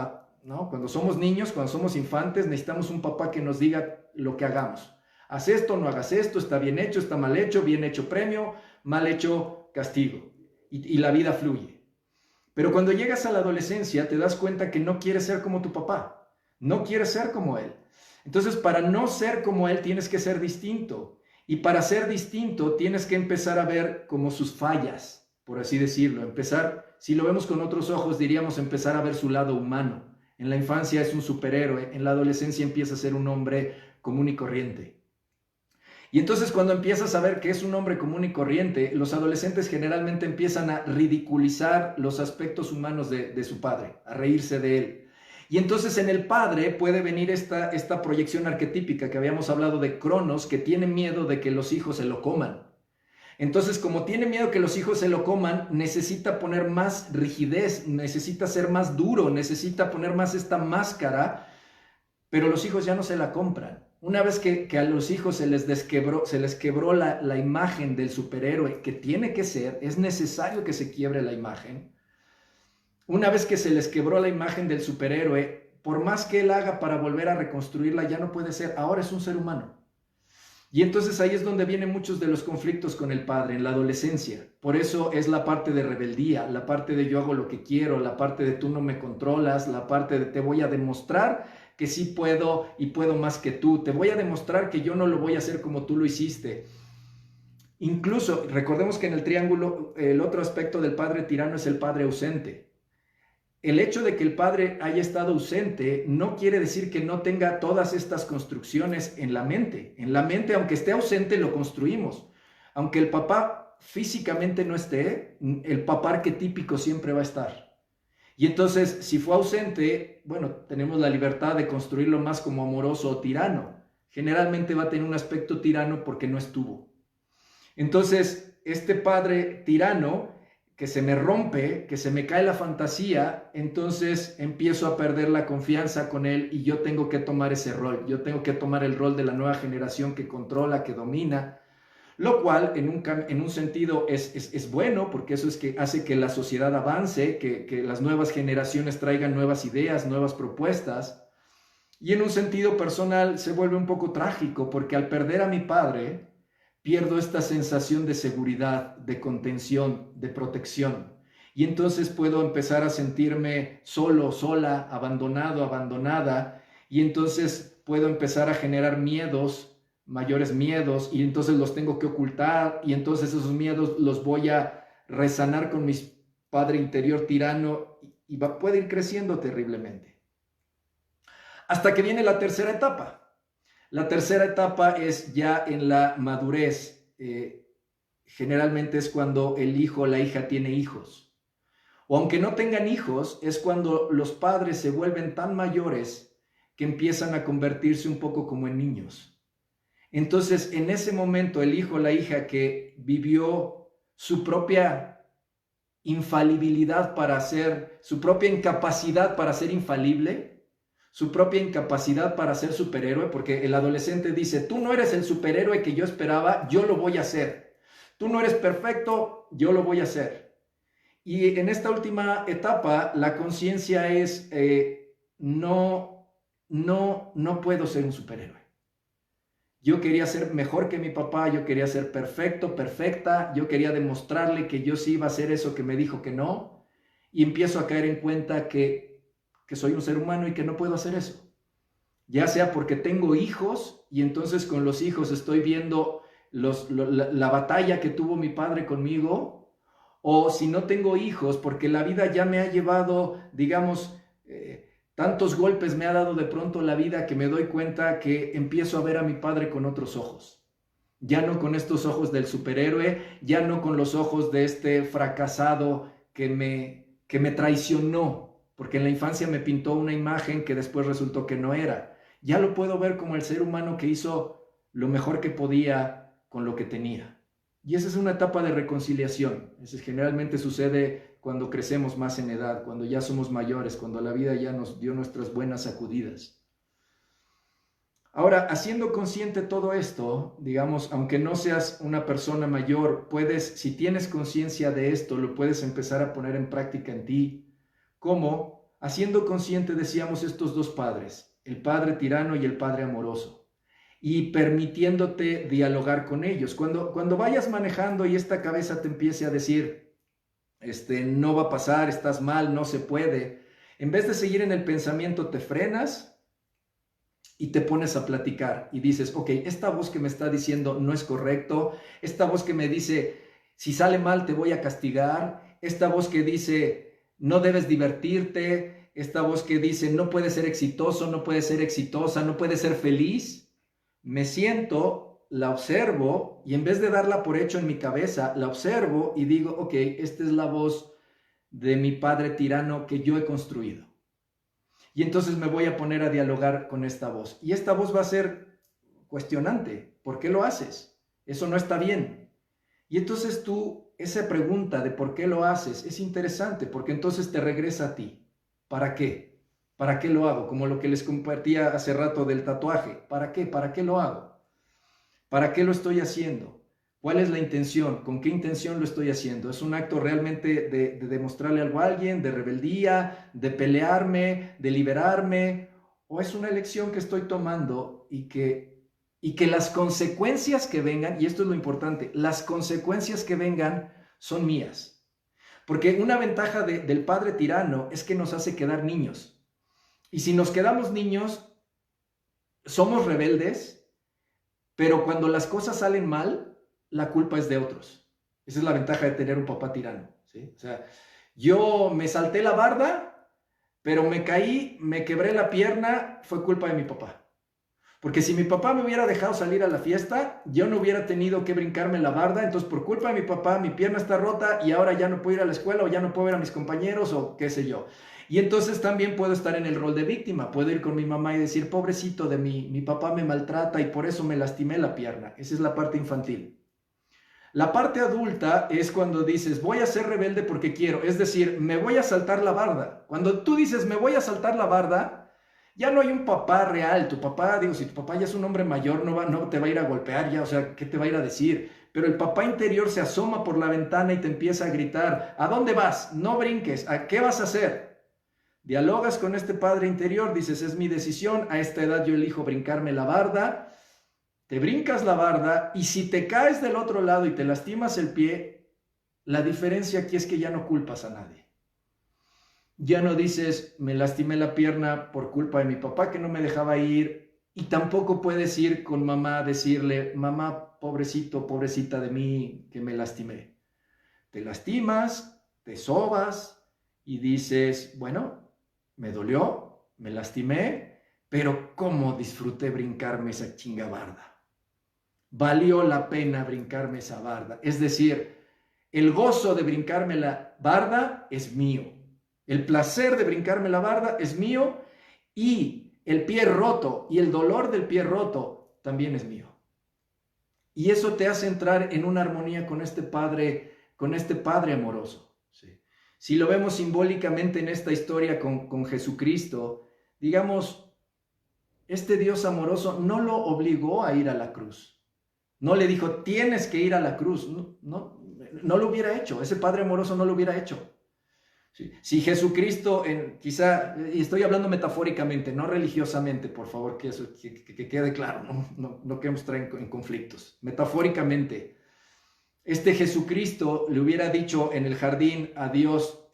¿no? Cuando somos niños, cuando somos infantes, necesitamos un papá que nos diga lo que hagamos. Haz esto, no hagas esto, está bien hecho, bien hecho premio, mal hecho castigo. Y la vida fluye. Pero cuando llegas a la adolescencia te das cuenta que no quieres ser como tu papá, no quieres ser como él. Entonces para no ser como él tienes que ser distinto. Y para ser distinto tienes que empezar a ver como sus fallas, por así decirlo. Empezar, si lo vemos con otros ojos, diríamos empezar a ver su lado humano. En la infancia es un superhéroe, en la adolescencia empieza a ser un hombre común y corriente. Y entonces cuando empiezas a ver que es un hombre común y corriente, los adolescentes generalmente empiezan a ridiculizar los aspectos humanos de su padre, a reírse de él. Y entonces en el padre puede venir esta proyección arquetípica que habíamos hablado de Cronos, que tiene miedo de que los hijos se lo coman. Entonces, como tiene miedo que los hijos se lo coman, necesita poner más rigidez, necesita ser más duro, necesita poner más esta máscara, pero los hijos ya no se la compran. Una vez que a los hijos se les quebró la imagen del superhéroe que tiene que ser, es necesario que se quiebre la imagen. Una vez que se les quebró la imagen del superhéroe, por más que él haga para volver a reconstruirla, ya no puede ser. Ahora es un ser humano. Y entonces ahí es donde vienen muchos de los conflictos con el padre, en la adolescencia. Por eso es la parte de rebeldía, la parte de yo hago lo que quiero, la parte de tú no me controlas, la parte de te voy a demostrar que sí puedo y puedo más que tú. Te voy a demostrar que yo no lo voy a hacer como tú lo hiciste. Incluso, recordemos que en el triángulo, el otro aspecto del padre tirano es el padre ausente. El hecho de que el padre haya estado ausente no quiere decir que no tenga todas estas construcciones en la mente. En la mente, aunque esté ausente, lo construimos. Aunque el papá físicamente no esté, el papá arquetípico siempre va a estar. Y entonces, si fue ausente, bueno, tenemos la libertad de construirlo más como amoroso o tirano. Generalmente va a tener un aspecto tirano porque no estuvo. Entonces, este padre tirano que se me rompe, que se me cae la fantasía, entonces empiezo a perder la confianza con él y yo tengo que tomar ese rol. Yo tengo que tomar el rol de la nueva generación que controla, que domina, lo cual en un sentido es bueno, porque eso es que hace que la sociedad avance, que las nuevas generaciones traigan nuevas ideas, nuevas propuestas. Y en un sentido personal se vuelve un poco trágico, porque al perder a mi padre, pierdo esta sensación de seguridad, de contención, de protección. Y entonces puedo empezar a sentirme solo, sola, abandonado, abandonada. Y entonces puedo empezar a generar miedos, mayores miedos, y entonces los tengo que ocultar. Y entonces esos miedos los voy a resanar con mi padre interior tirano y puede ir creciendo terriblemente. Hasta que viene la tercera etapa. La tercera etapa es ya en la madurez. Generalmente es cuando el hijo o la hija tiene hijos. O aunque no tengan hijos, es cuando los padres se vuelven tan mayores que empiezan a convertirse un poco como en niños. Entonces, en ese momento, el hijo o la hija que vivió su propia infalibilidad para ser, su propia incapacidad para ser infalible, su propia incapacidad para ser superhéroe, porque el adolescente dice, tú no eres el superhéroe que yo esperaba, yo lo voy a hacer. Tú no eres perfecto, yo lo voy a hacer. Y en esta última etapa, la conciencia es, no puedo ser un superhéroe. Yo quería ser mejor que mi papá, yo quería ser perfecto, perfecta, yo quería demostrarle que yo sí iba a hacer eso que me dijo que no, y empiezo a caer en cuenta que soy un ser humano y que no puedo hacer eso. Ya sea porque tengo hijos y entonces con los hijos estoy viendo la batalla que tuvo mi padre conmigo, o si no tengo hijos porque la vida ya me ha llevado, digamos, tantos golpes me ha dado de pronto la vida que me doy cuenta que empiezo a ver a mi padre con otros ojos. Ya no con estos ojos del superhéroe, ya no con los ojos de este fracasado que me traicionó, porque en la infancia me pintó una imagen que después resultó que no era. Ya lo puedo ver como el ser humano que hizo lo mejor que podía con lo que tenía. Y esa es una etapa de reconciliación. Eso generalmente sucede cuando crecemos más en edad, cuando ya somos mayores, cuando la vida ya nos dio nuestras buenas sacudidas. Ahora, haciendo consciente todo esto, digamos, aunque no seas una persona mayor, puedes, si tienes conciencia de esto, lo puedes empezar a poner en práctica en ti. ¿Cómo? Haciendo consciente, decíamos, estos dos padres, el padre tirano y el padre amoroso, y permitiéndote dialogar con ellos. Cuando vayas manejando y esta cabeza te empiece a decir, no va a pasar, estás mal, no se puede, en vez de seguir en el pensamiento, te frenas y te pones a platicar y dices, ok, esta voz que me está diciendo no es correcto, esta voz que me dice, si sale mal te voy a castigar, esta voz que dice, no debes divertirte, esta voz que dice, no puedes ser exitoso, no puedes ser exitosa, no puedes ser feliz, me siento, la observo y en vez de darla por hecho en mi cabeza, la observo y digo, ok, esta es la voz de mi padre tirano que yo he construido. Y entonces me voy a poner a dialogar con esta voz. Y esta voz va a ser cuestionante. ¿Por qué lo haces? Eso no está bien. Y entonces tú, esa pregunta de por qué lo haces es interesante, porque entonces te regresa a ti. ¿Para qué? ¿Para qué lo hago? Como lo que les compartía hace rato del tatuaje. ¿Para qué? ¿Para qué lo hago? ¿Para qué lo estoy haciendo? ¿Cuál es la intención? ¿Con qué intención lo estoy haciendo? ¿Es un acto realmente de demostrarle algo a alguien, de rebeldía, de pelearme, de liberarme? ¿O es una elección que estoy tomando y que las consecuencias que vengan, y esto es lo importante, las consecuencias que vengan son mías? Porque una ventaja del padre tirano es que nos hace quedar niños. Y si nos quedamos niños, somos rebeldes, pero cuando las cosas salen mal, la culpa es de otros. Esa es la ventaja de tener un papá tirano, ¿sí? O sea, yo me salté la barda, pero me caí, me quebré la pierna, fue culpa de mi papá. Porque si mi papá me hubiera dejado salir a la fiesta, yo no hubiera tenido que brincarme la barda, entonces por culpa de mi papá mi pierna está rota y ahora ya no puedo ir a la escuela o ya no puedo ver a mis compañeros o qué sé yo. Y entonces también puedo estar en el rol de víctima, puedo ir con mi mamá y decir, pobrecito de mí, mi papá me maltrata y por eso me lastimé la pierna. Esa es la parte infantil. La parte adulta es cuando dices, voy a ser rebelde porque quiero, es decir, me voy a saltar la barda. Cuando tú dices, me voy a saltar la barda, ya no hay un papá real. Tu papá, digo, si tu papá ya es un hombre mayor, no te va a ir a golpear ya, o sea, ¿qué te va a ir a decir? Pero el papá interior se asoma por la ventana y te empieza a gritar, ¿a dónde vas? No brinques, ¿a qué vas a hacer? Dialogas con este padre interior, dices, es mi decisión, a esta edad yo elijo brincarme la barda, te brincas la barda y si te caes del otro lado y te lastimas el pie, la diferencia aquí es que ya no culpas a nadie. Ya no dices, me lastimé la pierna por culpa de mi papá que no me dejaba ir, y tampoco puedes ir con mamá a decirle, mamá, pobrecito, pobrecita de mí que me lastimé. Te lastimas, te sobas y dices, bueno, me dolió, me lastimé, pero cómo disfruté brincarme esa chinga barda. Valió la pena brincarme esa barda. Es decir, el gozo de brincarme la barda es mío. El placer de brincarme la barda es mío y el pie roto y el dolor del pie roto también es mío. Y eso te hace entrar en una armonía con este Padre amoroso. ¿Sí? Si lo vemos simbólicamente en esta historia con Jesucristo, digamos, este Dios amoroso no lo obligó a ir a la cruz. No le dijo, tienes que ir a la cruz. No lo hubiera hecho. Ese Padre amoroso no lo hubiera hecho. ¿Sí? Si Jesucristo, quizá, y estoy hablando metafóricamente, no religiosamente, por favor, que eso que quede claro, no queremos traer en conflictos. Metafóricamente, este Jesucristo le hubiera dicho en el jardín a Dios,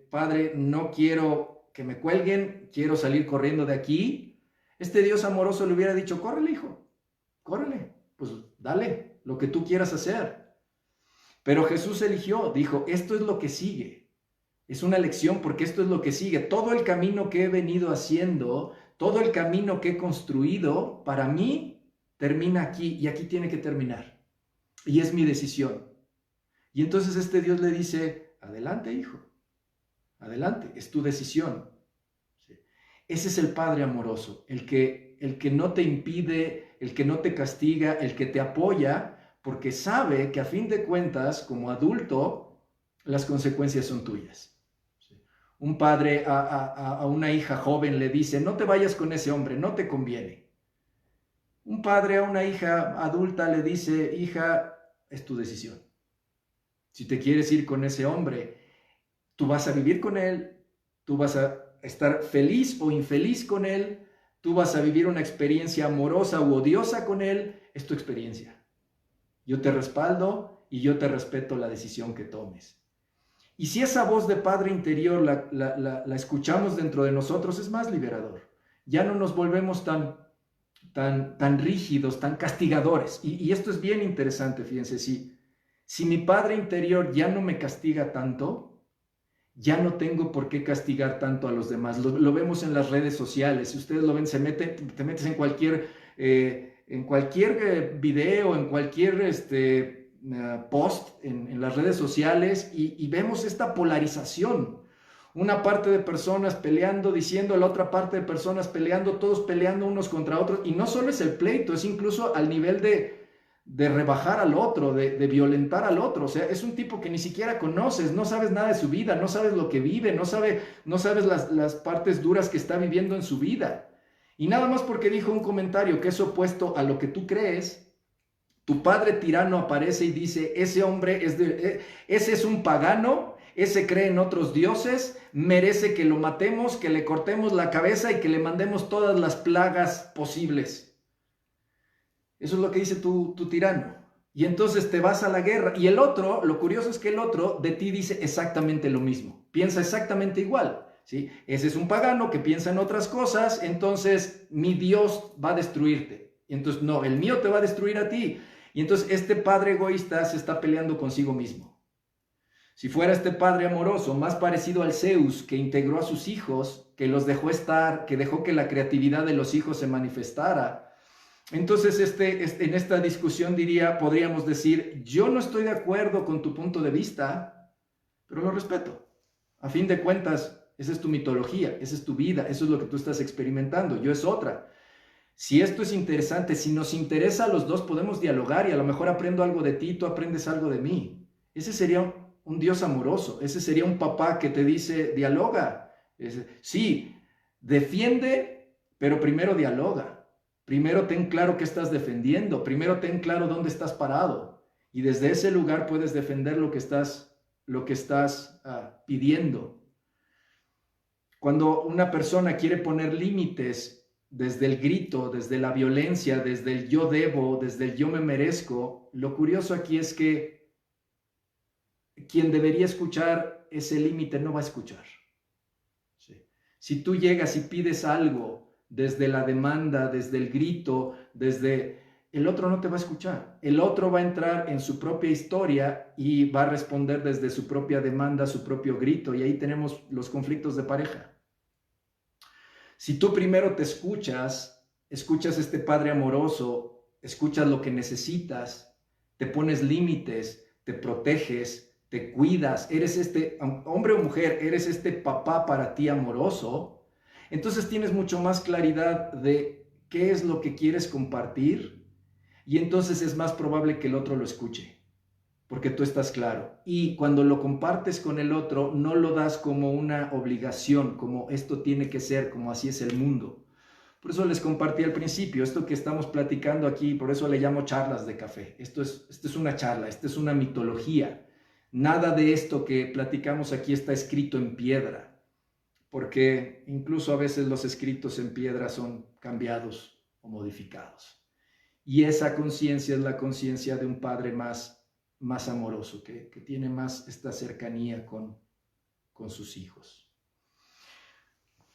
Padre, no quiero que me cuelguen, quiero salir corriendo de aquí. Este Dios amoroso le hubiera dicho, córrele, hijo, córrele, pues dale lo que tú quieras hacer. Pero Jesús eligió, dijo, esto es lo que sigue. Es una lección porque esto es lo que sigue. Todo el camino que he venido haciendo, todo el camino que he construido, para mí termina aquí y aquí tiene que terminar. Y es mi decisión. Y entonces este Dios le dice, adelante, hijo, adelante, es tu decisión. ¿Sí? Ese es el Padre amoroso, el que no te impide, el que no te castiga, el que te apoya, porque sabe que a fin de cuentas, como adulto, las consecuencias son tuyas. Un padre a una hija joven le dice, no te vayas con ese hombre, no te conviene. Un padre a una hija adulta le dice, hija, es tu decisión. Si te quieres ir con ese hombre, tú vas a vivir con él, tú vas a estar feliz o infeliz con él, tú vas a vivir una experiencia amorosa u odiosa con él, es tu experiencia. Yo te respaldo y yo te respeto la decisión que tomes. Y si esa voz de Padre interior la escuchamos dentro de nosotros, es más liberador. Ya no nos volvemos tan rígidos, tan castigadores. Y esto es bien interesante, fíjense, si mi Padre interior ya no me castiga tanto, ya no tengo por qué castigar tanto a los demás. Lo vemos en las redes sociales. Si ustedes lo ven, te metes en cualquier video, en cualquier post en las redes sociales y vemos esta polarización. Una parte de personas peleando, diciendo, la otra parte de personas peleando, todos peleando unos contra otros. Y no solo es el pleito, es incluso al nivel de rebajar al otro, de violentar al otro. O sea, es un tipo que ni siquiera conoces, no sabes nada de su vida, no sabes lo que vive, no sabes las partes duras que está viviendo en su vida. Y nada más porque dijo un comentario que es opuesto a lo que tú crees, tu padre tirano aparece y dice, ese hombre ese es un pagano, ese cree en otros dioses, merece que lo matemos, que le cortemos la cabeza y que le mandemos todas las plagas posibles. Eso es lo que dice tu tirano. Y entonces te vas a la guerra. Y el otro, lo curioso es que el otro de ti dice exactamente lo mismo. Piensa exactamente igual. ¿Sí? Ese es un pagano que piensa en otras cosas, entonces mi Dios va a destruirte. Y entonces, no, el mío te va a destruir a ti. Y entonces este padre egoísta se está peleando consigo mismo. Si fuera este padre amoroso, más parecido al Zeus, que integró a sus hijos, que los dejó estar, que dejó que la creatividad de los hijos se manifestara, entonces en esta discusión podríamos decir, yo no estoy de acuerdo con tu punto de vista, pero lo respeto. A fin de cuentas, esa es tu mitología, esa es tu vida, eso es lo que tú estás experimentando, yo es otra. Si esto es interesante, si nos interesa a los dos, podemos dialogar y a lo mejor aprendo algo de ti, tú aprendes algo de mí. Ese sería un Dios amoroso, ese sería un papá que te dice, dialoga. Sí, defiende, pero primero dialoga. Primero ten claro qué estás defendiendo, primero ten claro dónde estás parado. Y desde ese lugar puedes defender lo que estás pidiendo. Cuando una persona quiere poner límites desde el grito, desde la violencia, desde el yo debo, desde el yo me merezco, lo curioso aquí es que quien debería escuchar ese límite no va a escuchar. ¿Sí? Si tú llegas y pides algo desde la demanda, desde el grito, el otro no te va a escuchar. El otro va a entrar en su propia historia y va a responder desde su propia demanda, su propio grito, y ahí tenemos los conflictos de pareja. Si tú primero te escuchas a este padre amoroso, escuchas lo que necesitas, te pones límites, te proteges, te cuidas, eres este hombre o mujer, eres este papá para ti amoroso, entonces tienes mucho más claridad de qué es lo que quieres compartir y entonces es más probable que el otro lo escuche, porque tú estás claro. Y cuando lo compartes con el otro, no lo das como una obligación, como esto tiene que ser, como así es el mundo. Por eso les compartí al principio, esto que estamos platicando aquí, por eso le llamo charlas de café. Esto es una charla, esto es una mitología. Nada de esto que platicamos aquí está escrito en piedra, porque incluso a veces los escritos en piedra son cambiados o modificados. Y esa conciencia es la conciencia de un padre más amoroso, que tiene más esta cercanía con sus hijos.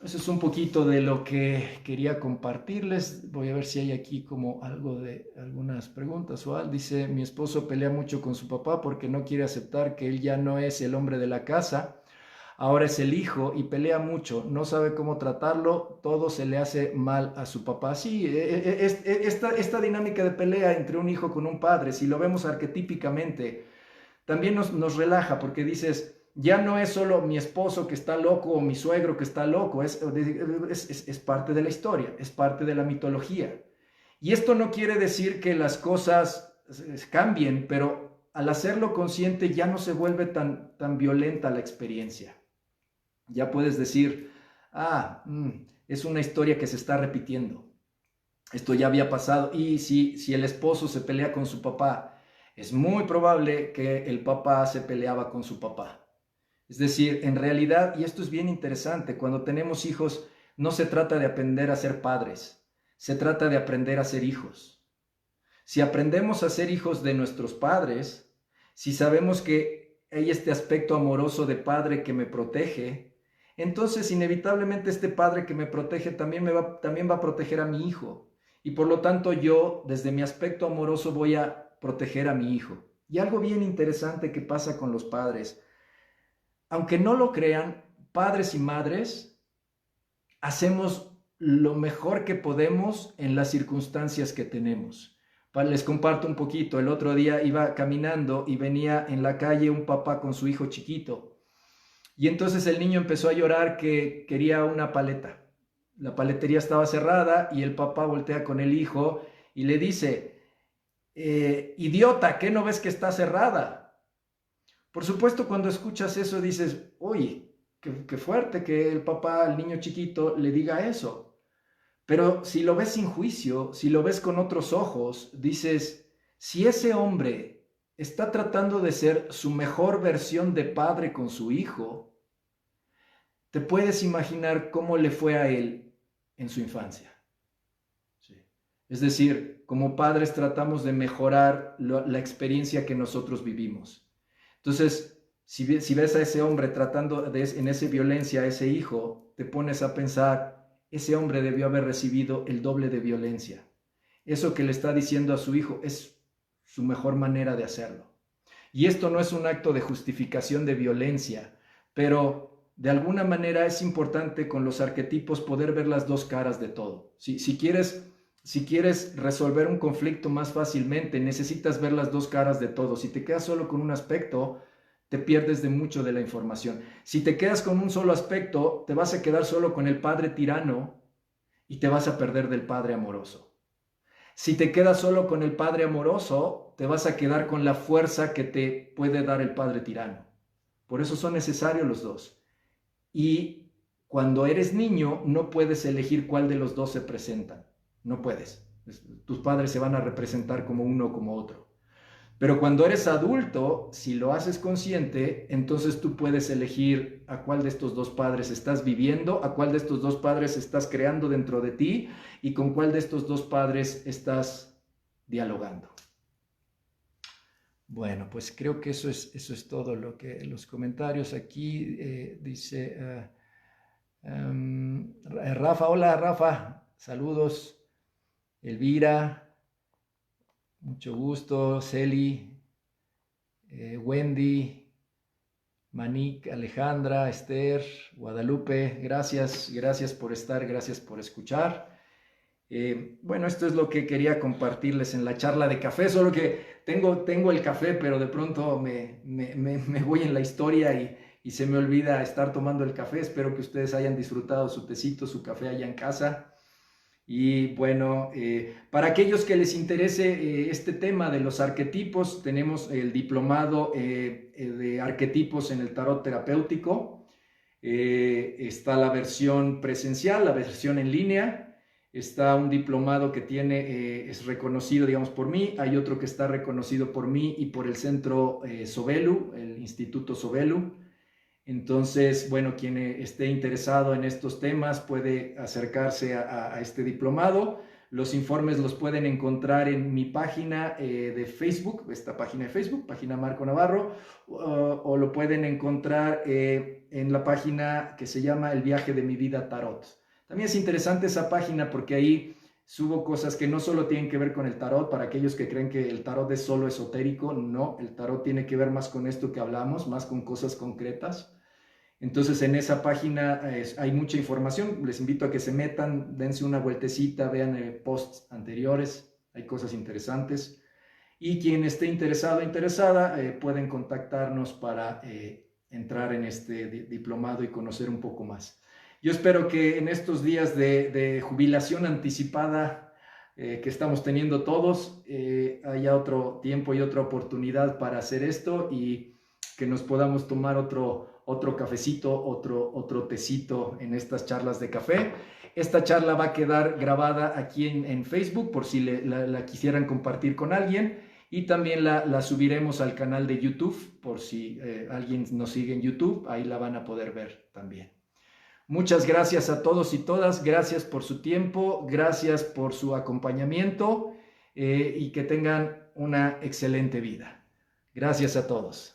Eso es un poquito de lo que quería compartirles. Voy a ver si hay aquí como algo de algunas preguntas o algo. Dice, mi esposo pelea mucho con su papá porque no quiere aceptar que él ya no es el hombre de la casa, ahora es el hijo y pelea mucho, no sabe cómo tratarlo, todo se le hace mal a su papá. Sí, esta dinámica de pelea entre un hijo con un padre, si lo vemos arquetípicamente, también nos relaja porque dices, ya no es solo mi esposo que está loco o mi suegro que está loco, es parte de la historia, es parte de la mitología. Y esto no quiere decir que las cosas cambien, pero al hacerlo consciente ya no se vuelve tan violenta la experiencia. Ya puedes decir, es una historia que se está repitiendo. Esto ya había pasado. Y si el esposo se pelea con su papá, es muy probable que el papá se peleaba con su papá. Es decir, en realidad, y esto es bien interesante, cuando tenemos hijos, no se trata de aprender a ser padres, se trata de aprender a ser hijos. Si aprendemos a ser hijos de nuestros padres, si sabemos que hay este aspecto amoroso de padre que me protege, entonces inevitablemente este padre que me protege también va a proteger a mi hijo. Y por lo tanto yo, desde mi aspecto amoroso, voy a proteger a mi hijo. Y algo bien interesante que pasa con los padres, aunque no lo crean, padres y madres, hacemos lo mejor que podemos en las circunstancias que tenemos. Les comparto un poquito. El otro día iba caminando y venía en la calle un papá con su hijo chiquito. Y entonces el niño empezó a llorar que quería una paleta. La paletería estaba cerrada y el papá voltea con el hijo y le dice, idiota, ¿qué no ves que está cerrada? Por supuesto, cuando escuchas eso dices, uy, qué fuerte que el papá al niño chiquito le diga eso. Pero si lo ves sin juicio, si lo ves con otros ojos, dices, si ese hombre está tratando de ser su mejor versión de padre con su hijo, te puedes imaginar cómo le fue a él en su infancia. Sí. Es decir, como padres tratamos de mejorar la experiencia que nosotros vivimos. Entonces, si ves a ese hombre tratando en esa violencia a ese hijo, te pones a pensar, ese hombre debió haber recibido el doble de violencia. Eso que le está diciendo a su hijo es su mejor manera de hacerlo. Y esto no es un acto de justificación de violencia, pero de alguna manera es importante con los arquetipos poder ver las dos caras de todo. Si quieres resolver un conflicto más fácilmente, necesitas ver las dos caras de todo. Si te quedas solo con un aspecto, te pierdes de mucho de la información. Si te quedas con un solo aspecto, te vas a quedar solo con el padre tirano y te vas a perder del padre amoroso. Si te quedas solo con el padre amoroso, te vas a quedar con la fuerza que te puede dar el padre tirano. Por eso son necesarios los dos. Y cuando eres niño, no puedes elegir cuál de los dos se presentan. No puedes. Tus padres se van a representar como uno o como otro. Pero cuando eres adulto, si lo haces consciente, entonces tú puedes elegir a cuál de estos dos padres estás viviendo, a cuál de estos dos padres estás creando dentro de ti y con cuál de estos dos padres estás dialogando. Bueno, pues creo que eso es todo lo que los comentarios aquí dice Rafa, hola Rafa, saludos, Elvira, mucho gusto, Celi, Wendy, Manik, Alejandra, Esther, Guadalupe, gracias por estar, gracias por escuchar. Bueno, esto es lo que quería compartirles en la charla de café, solo que tengo el café, pero de pronto me voy en la historia y se me olvida estar tomando el café. Espero que ustedes hayan disfrutado su tecito, su café allá en casa. Y bueno, para aquellos que les interese este tema de los arquetipos, tenemos el diplomado de arquetipos en el tarot terapéutico. Está la versión presencial, la versión en línea. Está un diplomado que es reconocido, digamos, por mí. Hay otro que está reconocido por mí y por el centro Sovelu, el Instituto Sovelu. Entonces, bueno, quien esté interesado en estos temas puede acercarse a este diplomado. Los informes los pueden encontrar en mi página de Facebook, esta página de Facebook, página Marco Navarro, o lo pueden encontrar en la página que se llama El Viaje de mi Vida Tarot. También es interesante esa página porque ahí subo cosas que no solo tienen que ver con el tarot, para aquellos que creen que el tarot es solo esotérico, no, el tarot tiene que ver más con esto que hablamos, más con cosas concretas. Entonces en esa página hay mucha información, les invito a que se metan, dense una vueltecita, vean posts anteriores, hay cosas interesantes. Y quien esté interesado o interesada pueden contactarnos para entrar en este diplomado y conocer un poco más. Yo espero que en estos días de jubilación anticipada que estamos teniendo todos, haya otro tiempo y otra oportunidad para hacer esto y que nos podamos tomar otro cafecito, otro tecito en estas charlas de café. Esta charla va a quedar grabada aquí en Facebook por si la quisieran compartir con alguien, y también la subiremos al canal de YouTube por si alguien nos sigue en YouTube, ahí la van a poder ver también. Muchas gracias a todos y todas, gracias por su tiempo, gracias por su acompañamiento y que tengan una excelente vida. Gracias a todos.